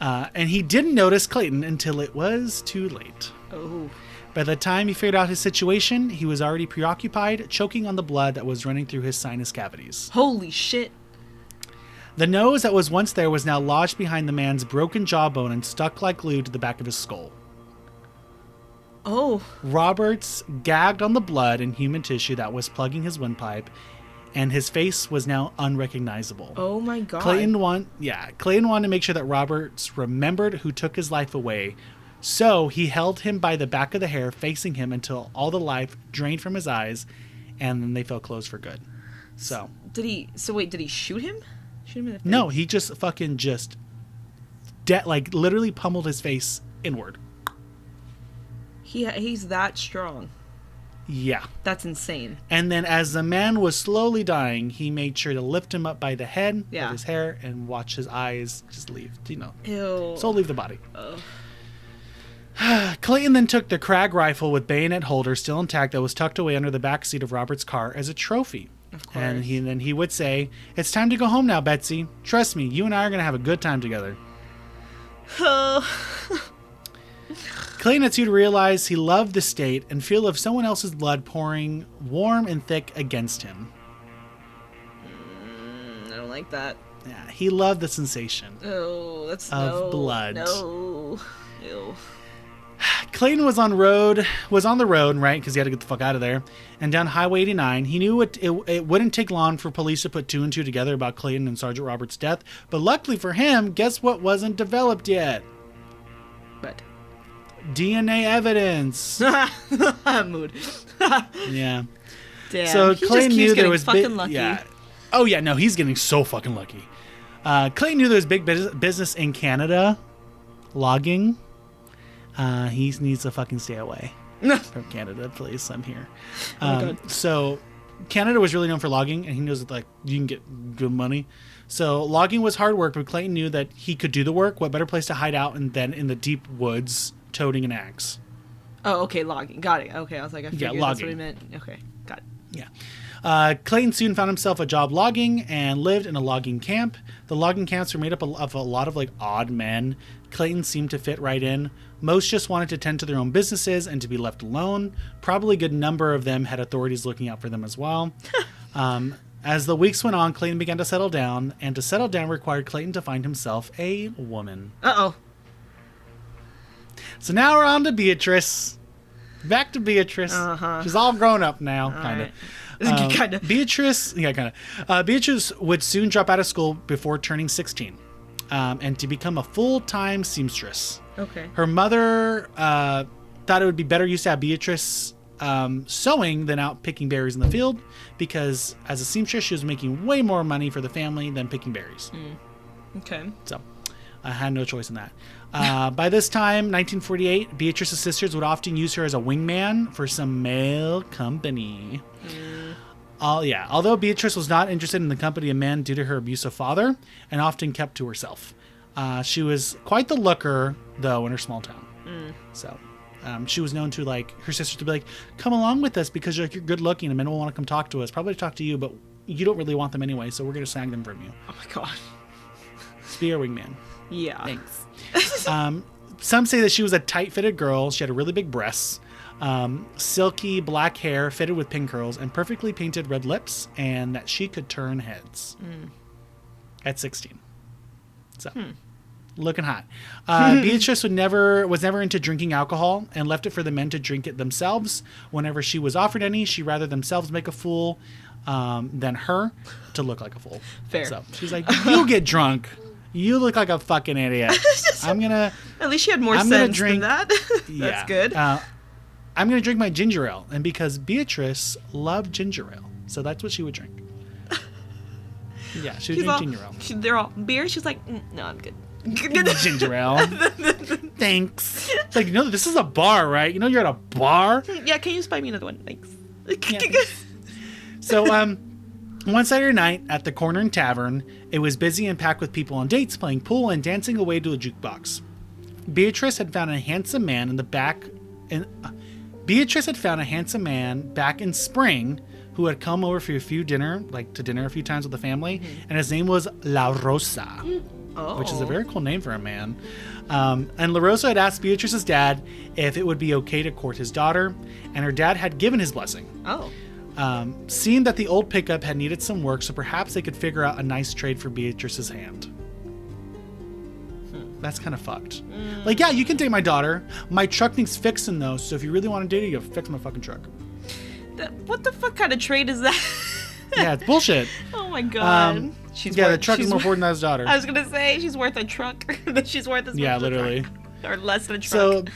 And he didn't notice Clayton until it was too late. Oh. By the time he figured out his situation, he was already preoccupied, choking on the blood that was running through his sinus cavities. Holy shit. The nose that was once there was now lodged behind the man's broken jawbone and stuck like glue to the back of his skull. Oh. Roberts gagged on the blood and human tissue that was plugging his windpipe, and his face was now unrecognizable. Oh my god. Clayton wanted to make sure that Roberts remembered who took his life away, so he held him by the back of the hair, facing him until all the life drained from his eyes, and then they fell closed for good. So did he shoot him? Shoot him in the face? No, he just fucking literally pummeled his face inward. He's that strong. Yeah. That's insane. And then as the man was slowly dying, he made sure to lift him up by the head with his hair and watch his eyes just leave, Ew. So leave the body. Clayton then took the Krag rifle with bayonet holder still intact that was tucked away under the back seat of Robert's car as a trophy. Of course. And he would say, "It's time to go home now, Betsy. Trust me, you and I are going to have a good time together." Clayton had soon realized he loved the state and feel of someone else's blood pouring warm and thick against him. I don't like that. Yeah, he loved the sensation of blood. No. Ew. Clayton was on the road, right? Because he had to get the fuck out of there. And down Highway 89, he knew it wouldn't take long for police to put 2 and 2 together about Clayton and Sergeant Roberts' death. But luckily for him, guess what wasn't developed yet? What? DNA evidence. Mood. Yeah. Damn. So Clayton knew there was fucking lucky. Yeah. Oh yeah, no, he's getting so fucking lucky. Clayton knew there was big business in Canada, logging. He needs to fucking stay away from Canada, please. I'm here. So Canada was really known for logging, and he knows that like you can get good money. So logging was hard work, but Clayton knew that he could do the work. What better place to hide out than in the deep woods, toting an axe? Oh, okay, logging. Got it. Okay, I was like, I figured that's what he meant. Okay, got it. Yeah. Clayton soon found himself a job logging and lived in a logging camp. The logging camps were made up of a lot of like odd men. Clayton seemed to fit right in. Most just wanted to tend to their own businesses and to be left alone. Probably a good number of them had authorities looking out for them as well. As the weeks went on, Clayton began to settle down, and to settle down required Clayton to find himself a woman. Uh-oh. So now we're on to Beatrice. Back to Beatrice. Uh-huh. She's all grown up now, kind of. Kind of. Beatrice would soon drop out of school before turning 16, and to become a full-time seamstress. Okay. Her mother thought it would be better use to have Beatrice sewing than out picking berries in the field, because as a seamstress, she was making way more money for the family than picking berries. Okay. So I had no choice in that. By this time, 1948, Beatrice's sisters would often use her as a wingman for some male company. Although Beatrice was not interested in the company of men due to her abusive father and often kept to herself. She was quite the looker, though, in her small town. So she was known to, like, her sisters to be like, come along with us because you're good looking and men will want to come talk to us. Probably talk to you, but you don't really want them anyway, so we're going to snag them from you. Oh my god. Just be our wingman. Yeah. Thanks. Some say that she was a tight-fitted girl. She had a really big breasts, silky black hair fitted with pin curls, and perfectly painted red lips, and that she could turn heads at 16. So, looking hot. Beatrice was never into drinking alcohol and left it for the men to drink it themselves. Whenever she was offered any, she'd rather themselves make a fool than her to look like a fool. Fair. So she's like, you get drunk. You look like a fucking idiot. At least she had more sense than that. That's good. I'm gonna drink my ginger ale, and because Beatrice loved ginger ale, so that's what she would drink. Yeah, she would drink ginger ale. They're all beer. She's like, no, I'm good. Ginger ale. Thanks. It's like, no, this is a bar, right? You know you're at a bar. Yeah, can you just buy me another one? Thanks. Yeah. So, one Saturday night at the Corner Tavern, it was busy and packed with people on dates, playing pool and dancing away to a jukebox. Beatrice had found a handsome man back in spring who had come over for to dinner a few times with the family, and his name was La Rosa, which is a very cool name for a man. And La Rosa had asked Beatrice's dad if it would be okay to court his daughter, and her dad had given his blessing. Seeing that the old pickup had needed some work, so perhaps they could figure out a nice trade for Beatrice's hand. That's kind of fucked. Like, yeah, you can date my daughter. My truck needs fixing, though, so if you really want to date her, you gotta fix my fucking truck. What the fuck kind of trade is that? Yeah, it's bullshit. Oh my god. The truck is more important than his daughter. I was gonna say, she's worth a truck. She's worth as much as literally. A truck. Or less than a truck.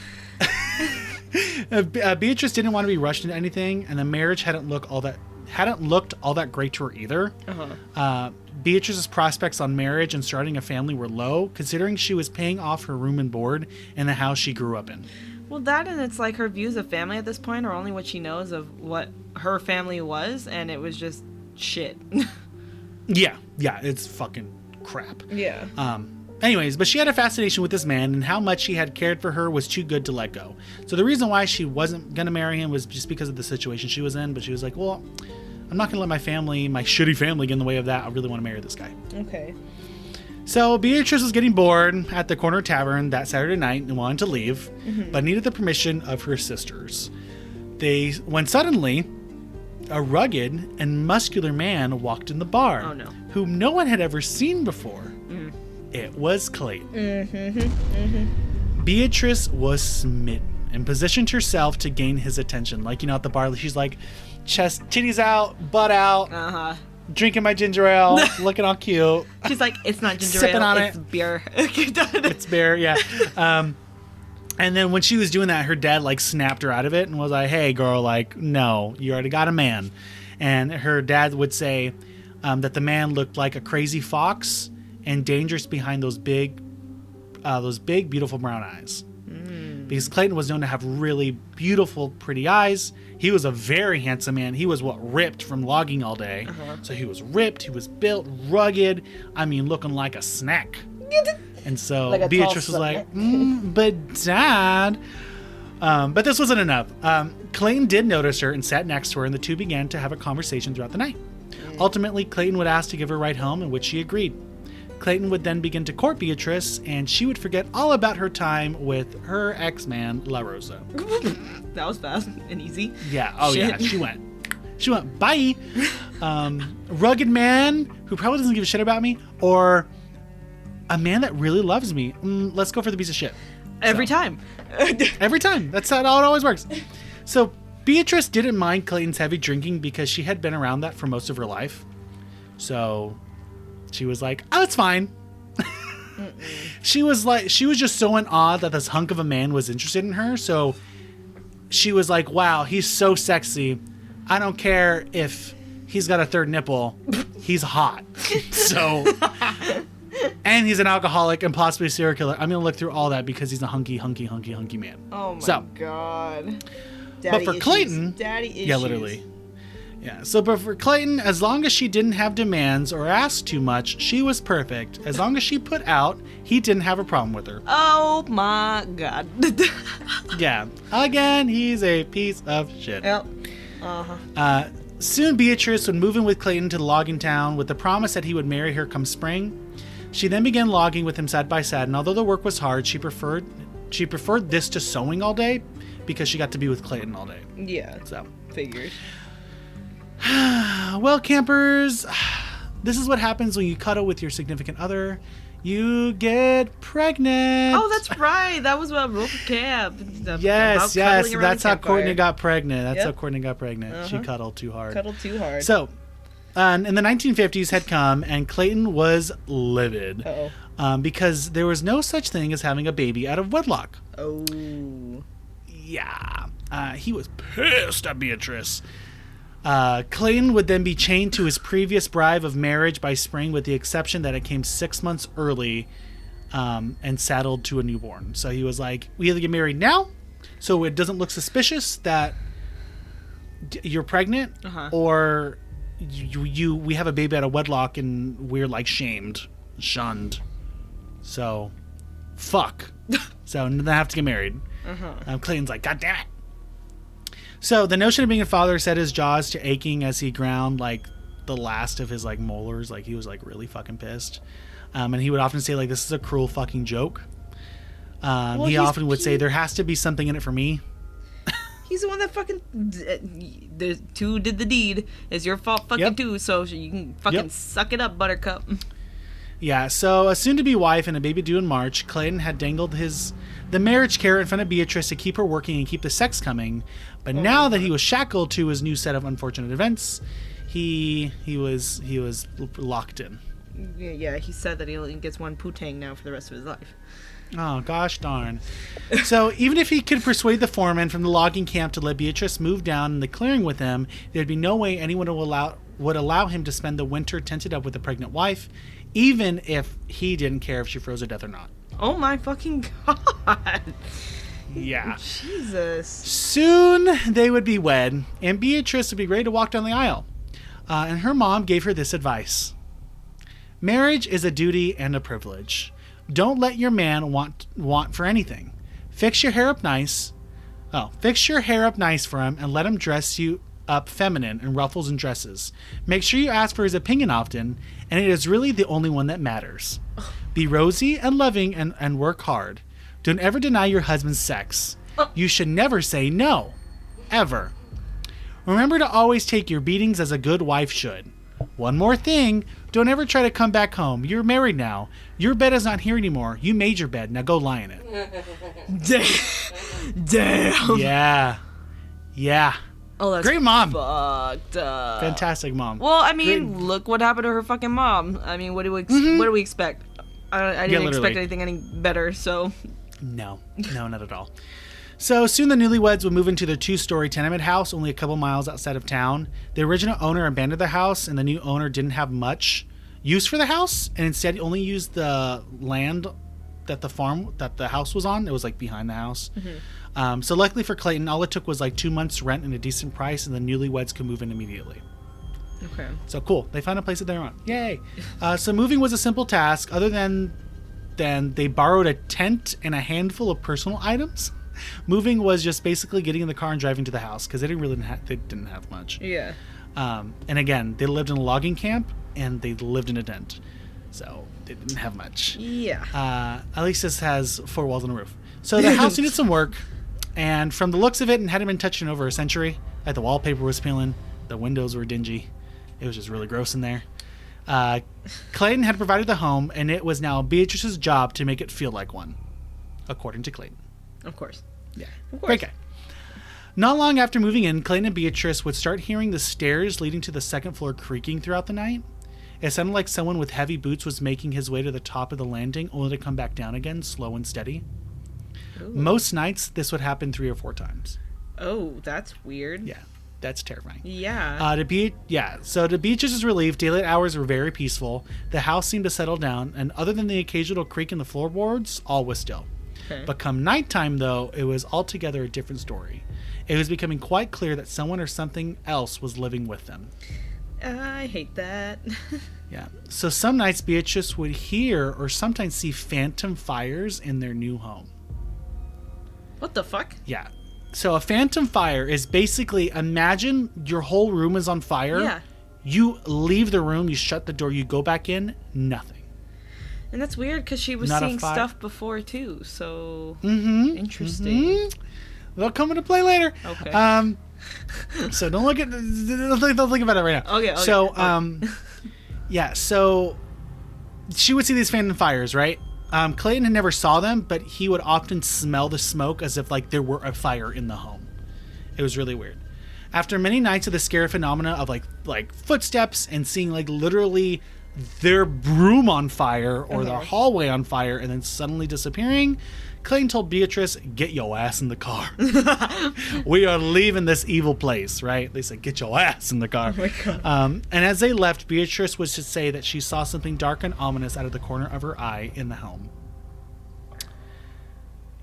So, Beatrice didn't want to be rushed into anything, and the marriage hadn't looked all that great to her either. Beatrice's prospects on marriage and starting a family were low, considering she was paying off her room and board in the house she grew up in. Well, that and it's like her views of family at this point are only what she knows of what her family was, and it was just shit. Yeah, it's fucking crap. Yeah. Anyways, but she had a fascination with this man, and how much he had cared for her was too good to let go. So the reason why she wasn't going to marry him was just because of the situation she was in, but she was like, well, I'm not going to let my shitty family get in the way of that. I really want to marry this guy. Okay. So Beatrice was getting bored at the Corner Tavern that Saturday night and wanted to leave, but needed the permission of her sisters. When suddenly, a rugged and muscular man walked in the bar, whom no one had ever seen before. It was Clayton. Beatrice was smitten. and positioned herself to gain his attention. Like, at the bar, she's like, chest, titties out, butt out, drinking my ginger ale, looking all cute. She's like, it's not ginger sipping ale, on it's beer. It's beer, yeah. And then when she was doing that, her dad like snapped her out of it and was like, hey, girl, like, no, you already got a man. And her dad would say that the man looked like a crazy fox and dangerous behind those big, beautiful brown eyes. Because Clayton was known to have really beautiful, pretty eyes. He was a very handsome man. He was ripped from logging all day. So he was ripped. He was built, rugged. I mean, looking like a snack. And so like Beatrice was like, but Dad. But this wasn't enough. Clayton did notice her and sat next to her, and the two began to have a conversation throughout the night. Ultimately, Clayton would ask to give her a ride home, in which she agreed. Clayton would then begin to court Beatrice, and she would forget all about her time with her ex-man, La Rosa. That was fast and easy. Yeah. Oh, shit. Yeah. She went, bye. Rugged man who probably doesn't give a shit about me, or a man that really loves me. Let's go for the piece of shit. Every time. Every time. That's how it always works. So Beatrice didn't mind Clayton's heavy drinking because she had been around that for most of her life. So she was like, oh, it's fine. She was just so in awe that this hunk of a man was interested in her. So she was like, wow, he's so sexy. I don't care if he's got a third nipple. He's hot. So, and he's an alcoholic and possibly a serial killer. I'm going to look through all that because he's a hunky man. Oh my God. Daddy but for Clayton, Daddy issues. Yeah, literally. Yeah. So, but for Clayton, as long as she didn't have demands or ask too much, she was perfect. As long as she put out, he didn't have a problem with her. Oh my God. Yeah. Again, he's a piece of shit. Yep. Soon, Beatrice would move in with Clayton to the logging town with the promise that he would marry her come spring. She then began logging with him side by side, and although the work was hard, she preferred this to sewing all day because she got to be with Clayton all day. Yeah. So figures. Well, campers, this is what happens when you cuddle with your significant other. You get pregnant. Oh, that's right. That was what Rolf Camp. Yes. That's how Courtney got pregnant. That's how Courtney got pregnant. She cuddled too hard. So, in the 1950s had come, and Clayton was livid. Because there was no such thing as having a baby out of wedlock. Oh. Yeah. He was pissed at Beatrice. Clayton would then be chained to his previous bribe of marriage by spring, with the exception that it came 6 months early and saddled to a newborn. So he was like, we either get married now so it doesn't look suspicious that you're pregnant, or we have a baby out of wedlock and we're like shunned. So fuck. So then I have to get married. Clayton's like, God damn it. So the notion of being a father set his jaws to aching as he ground like the last of his like molars. Like he was like really fucking pissed. And he would often say like, this is a cruel fucking joke. He often would say there has to be something in it for me. He's the one that fucking the two did the deed. It's your fault fucking too. So you can fucking suck it up, Buttercup. Yeah. So a soon-to-be wife and a baby due in March, Clayton had dangled the marriage carrot in front of Beatrice to keep her working and keep the sex coming. But now that he was shackled to his new set of unfortunate events, he was locked in. Yeah, he said that he only gets one putang now for the rest of his life. Oh, gosh darn. So even if he could persuade the foreman from the logging camp to let Beatrice move down in the clearing with him, there'd be no way anyone would allow him to spend the winter tented up with a pregnant wife, even if he didn't care if she froze to death or not. Oh my fucking God. Yeah. Jesus. Soon they would be wed, and Beatrice would be ready to walk down the aisle. And her mom gave her this advice. Marriage is a duty and a privilege. Don't let your man want for anything. Fix your hair up nice for him and let him dress you up feminine in ruffles and dresses. Make sure you ask for his opinion often, and it is really the only one that matters. Be rosy and loving and work hard. Don't ever deny your husband's sex. You should never say no. Ever. Remember to always take your beatings as a good wife should. One more thing. Don't ever try to come back home. You're married now. Your bed is not here anymore. You made your bed. Now go lie in it. Damn. Yeah. Oh, that's great mom. Fucked up. Fantastic mom. Well, I mean, look what happened to her fucking mom. I mean, what do we expect? I didn't expect anything any better, so. No, not at all. So soon the newlyweds would move into their 2-story tenement house only a couple miles outside of town. The original owner abandoned the house, and the new owner didn't have much use for the house, and instead only used the land that the house was on. It was like behind the house. Mm-hmm. So luckily for Clayton, all it took was like 2 months rent and a decent price, and the newlyweds could move in immediately. Okay. So cool. They found a place that they're on. Yay. So moving was a simple task, other than they borrowed a tent and a handful of personal items. Moving was just basically getting in the car and driving to the house because they didn't have much. Yeah. And again, they lived in a logging camp and they lived in a tent, so they didn't have much. Yeah. At least this has 4 walls and a roof. So the house needed some work, and from the looks of it, and hadn't been touched in over a century. Like the wallpaper was peeling, the windows were dingy. It was just really gross in there. Clayton had provided the home, and it was now Beatrice's job to make it feel like one, according to Clayton. Of course. Yeah. Of course. Great guy. Not long after moving in, Clayton and Beatrice would start hearing the stairs leading to the second floor creaking throughout the night. It sounded like someone with heavy boots was making his way to the top of the landing, only to come back down again, slow and steady. Ooh. Most nights, this would happen 3 or 4 times. Oh, that's weird. Yeah, that's terrifying. Yeah. So to Beatrice's relief, daylight hours were very peaceful. The house seemed to settle down, and other than the occasional creak in the floorboards, all was still. Okay. But come nighttime, though, it was altogether a different story. It was becoming quite clear that someone or something else was living with them. I hate that. Yeah. So some nights Beatrice would hear or sometimes see phantom fires in their new home. What the fuck? Yeah. So a phantom fire is basically, imagine your whole room is on fire. Yeah. You leave the room, you shut the door, you go back in, nothing. And that's weird because she was seeing stuff before too. So interesting. Mm-hmm. They'll come into play later. Okay. So don't think about it right now. Okay. So yeah. So she would see these phantom fires, right? Clayton had never saw them, but he would often smell the smoke as if like there were a fire in the home. It was really weird. After many nights of the scary phenomena of like footsteps and seeing like literally their broom on fire or their hallway on fire and then suddenly disappearing, Clayton told Beatrice, "Get your ass in the car. We are leaving this evil place," right? They said, "Get your ass in the car." Oh my God. And as they left, Beatrice was to say that she saw something dark and ominous out of the corner of her eye in the home.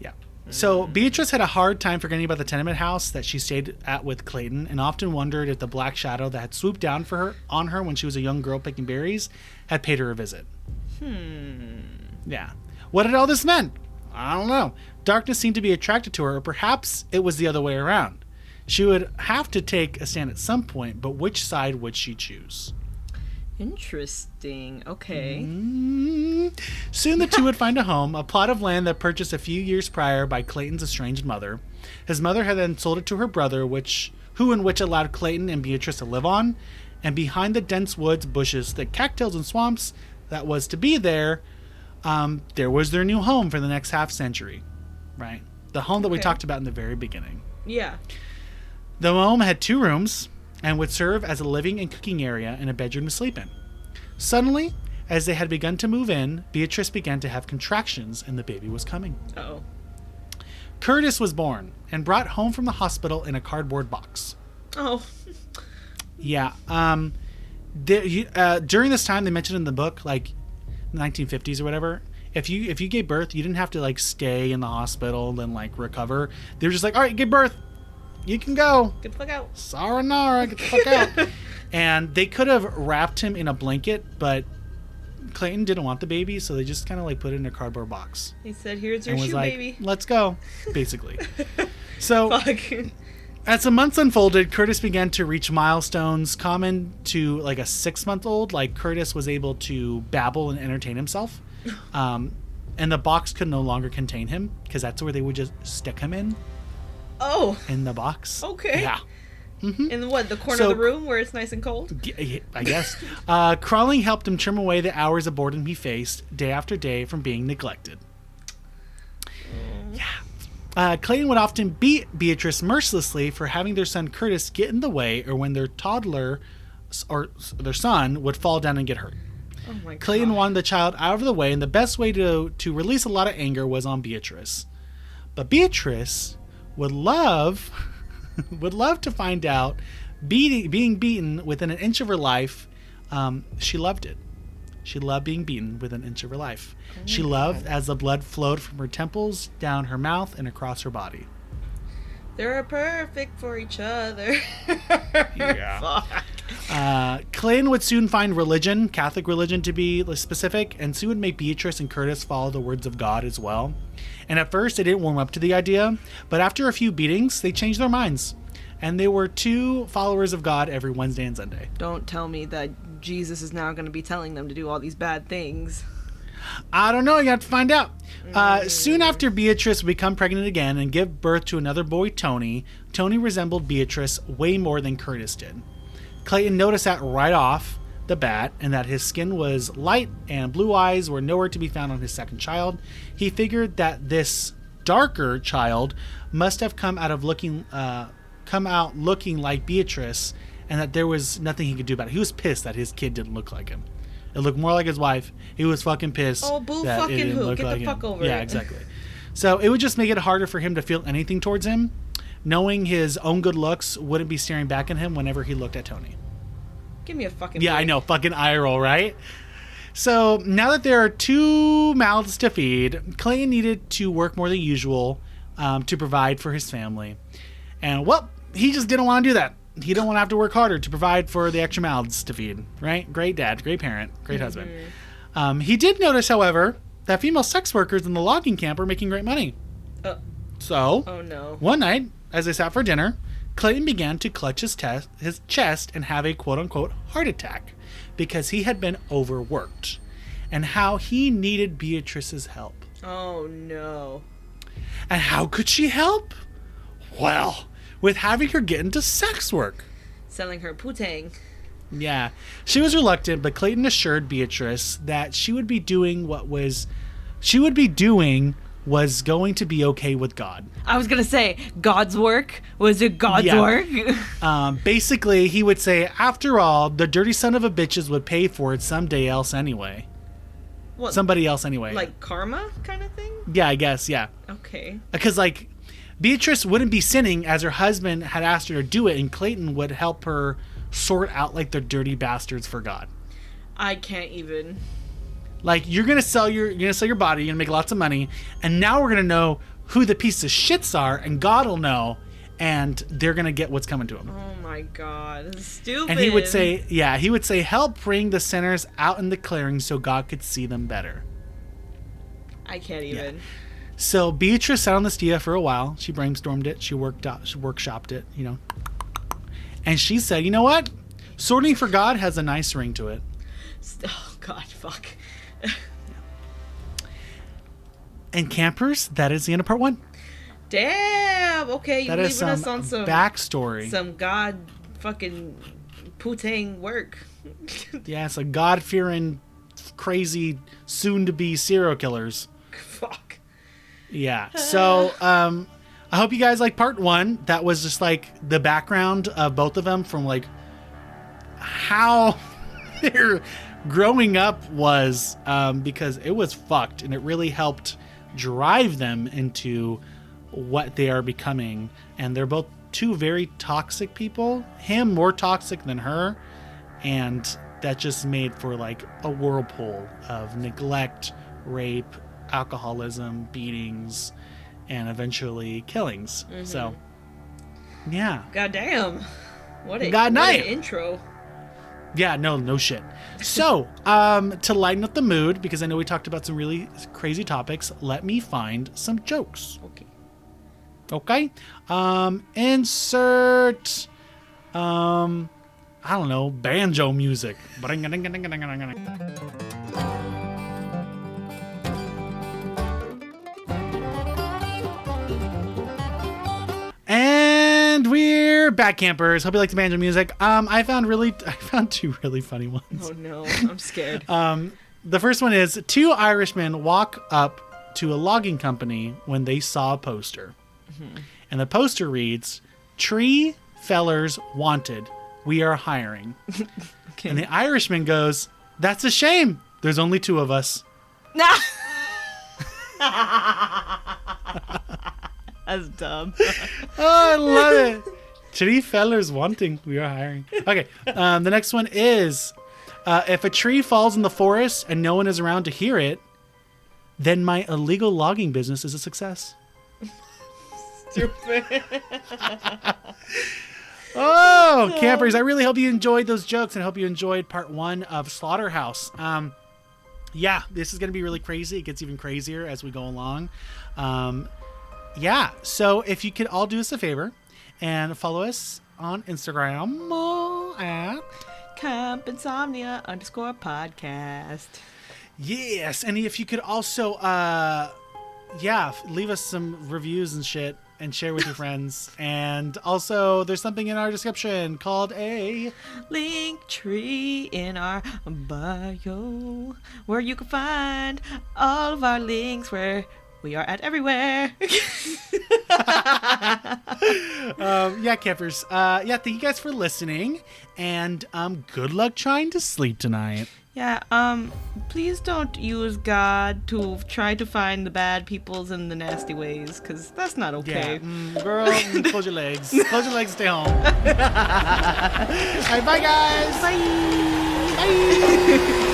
Yeah. So Beatrice had a hard time forgetting about the tenement house that she stayed at with Clayton, and often wondered if the black shadow that had swooped down on her when she was a young girl picking berries had paid her a visit. Yeah. What had all this meant? I don't know. Darkness seemed to be attracted to her, or perhaps it was the other way around. She would have to take a stand at some point, but which side would she choose? Interesting. Okay. Soon the two would find a home, a plot of land that purchased a few years prior by Clayton's estranged mother. His mother had then sold it to her brother, which allowed Clayton and Beatrice to live on. And behind the dense woods, bushes, thick cattails, and swamps that was to be there was their new home for the next half century, right? The home that we talked about in the very beginning. Yeah. The home had 2 rooms and would serve as a living and cooking area and a bedroom to sleep in. Suddenly, as they had begun to move in, Beatrice began to have contractions and the baby was coming. Uh-oh. Curtis was born and brought home from the hospital in a cardboard box. Oh. Yeah. During this time, they mentioned in the book, like 1950s or whatever, if you gave birth, you didn't have to like stay in the hospital and like recover. They were just like, all right, give birth, you can go. Get the fuck out. Sayonara, get the fuck out. And they could have wrapped him in a blanket, but Clayton didn't want the baby, so they just kind of like put it in a cardboard box. He said, "Here's your shoe, like, baby. Let's go," basically. So fuck. As the months unfolded, Curtis began to reach milestones common to like a 6-month-old. Like Curtis was able to babble and entertain himself. And the box could no longer contain him because that's where they would just stick him in. Oh. In the box. Okay. Yeah. Mm-hmm. In the corner of the room where it's nice and cold? I guess. Crawling helped him trim away the hours of boredom he faced day after day from being neglected. Yeah. Clayton would often beat Beatrice mercilessly for having their son Curtis get in the way, or when their toddler or their son would fall down and get hurt. Oh my God. Clayton wanted the child out of the way, and the best way to release a lot of anger was on Beatrice. But Beatrice would love to find out being beaten within an inch of her life. She loved it. She loved being beaten within an inch of her life. She loved as the blood flowed from her temples, down her mouth, and across her body. They're perfect for each other. Yeah. Fuck. Clayton would soon find religion, Catholic religion to be specific, and soon would make Beatrice and Curtis follow the words of God as well. And at first, they didn't warm up to the idea, but after a few beatings, they changed their minds. And they were 2 followers of God every Wednesday and Sunday. Don't tell me that Jesus is now going to be telling them to do all these bad things. I don't know. You have to find out. Soon after Beatrice would become pregnant again and give birth to another boy, Tony, Tony resembled Beatrice way more than Curtis did. Clayton noticed that right off the bat, and that his skin was light and blue eyes were nowhere to be found on his second child. He figured that this darker child must have come out looking like Beatrice, and that there was nothing he could do about it. He was pissed that his kid didn't look like him. It looked more like his wife. He was fucking pissed. Oh, boo fucking who? Get the fuck over it. Yeah, exactly. So it would just make it harder for him to feel anything towards him, knowing his own good looks wouldn't be staring back at him whenever he looked at Tony. Give me a fucking break. I know. Fucking eye roll, right? So now that there are 2 mouths to feed, Clayton needed to work more than usual to provide for his family. And, well, he just didn't want to do that. He didn't want to have to work harder to provide for the extra mouths to feed, right? Great dad, great parent, great husband. He did notice, however, that female sex workers in the logging camp were making great money. So, oh no. One night, as they sat for dinner, Clayton began to clutch his chest and have a quote-unquote heart attack because he had been overworked and how he needed Beatrice's help. Oh no. And how could she help? Well, with having her get into sex work. Selling her putang. Yeah. She was reluctant, but Clayton assured Beatrice that she would be doing was going to be okay with God. I was going to say, God's work? Was it God's work? Basically, he would say, after all, the dirty son of a bitches would pay for it someday else anyway. What? Somebody else anyway. Like karma kind of thing? Yeah, I guess, yeah. Okay. Because, like, Beatrice wouldn't be sinning as her husband had asked her to do it, and Clayton would help her sort out, like, the dirty bastards for God. I can't even. Like, you're gonna sell your body, you're gonna make lots of money, and now we're gonna know who the pieces of shits are, and God will know, and they're gonna get what's coming to them. Oh my God, this is stupid. And he would say, help bring the sinners out in the clearing so God could see them better. I can't even. Yeah. So Beatrice sat on this idea for a while. She brainstormed it. She workshopped it, you know. And she said, you know what? Sorting for God has a nice ring to it. Oh, God, fuck. And campers, that is the end of part 1. Damn. Okay, you're leaving us on some backstory. Some God fucking putang work. Yeah, it's a God-fearing, crazy, soon-to-be serial killers. Fuck. Yeah. So, I hope you guys like part 1. That was just like the background of both of them from like how their growing up was, because it was fucked, and it really helped drive them into what they are becoming. And they're both 2 very toxic people. Him more toxic than her, and that just made for like a whirlpool of neglect, rape, alcoholism, beatings, and eventually killings. Mm-hmm. So, yeah. Goddamn. What an intro. Yeah, no shit. So, to lighten up the mood, because I know we talked about some really crazy topics, let me find some jokes. Okay? Insert, I don't know, banjo music. And we're back, campers. Hope you like the banjo music. I found two really funny ones. Oh no, I'm scared. The first one is 2 Irishmen walk up to a logging company when they saw a poster. Mm-hmm. And the poster reads, "Tree fellers wanted. We are hiring." Okay. And the Irishman goes, "That's a shame. There's only 2 of us." Nah. That's dumb. Oh, I love it. Tree fellers wanting. We are hiring. Okay. The next one is, if a tree falls in the forest and no one is around to hear it, then my illegal logging business is a success. Stupid. Oh, campers, I really hope you enjoyed those jokes and I hope you enjoyed part 1 of SlaughterHouse. Yeah, this is going to be really crazy. It gets even crazier as we go along. Yeah, so if you could all do us a favor and follow us on Instagram at CampInsomnia_podcast. Yes, and if you could also, leave us some reviews and shit and share with your friends. And also, there's something in our description called a link tree in our bio, where you can find all of our links where we are at everywhere. Yeah, campers. Thank you guys for listening, and good luck trying to sleep tonight. Yeah, please don't use God to try to find the bad peoples and the nasty ways, because that's not okay. Yeah. Girl, close your legs. Close your legs, stay home. All right, bye, guys. Bye. Bye.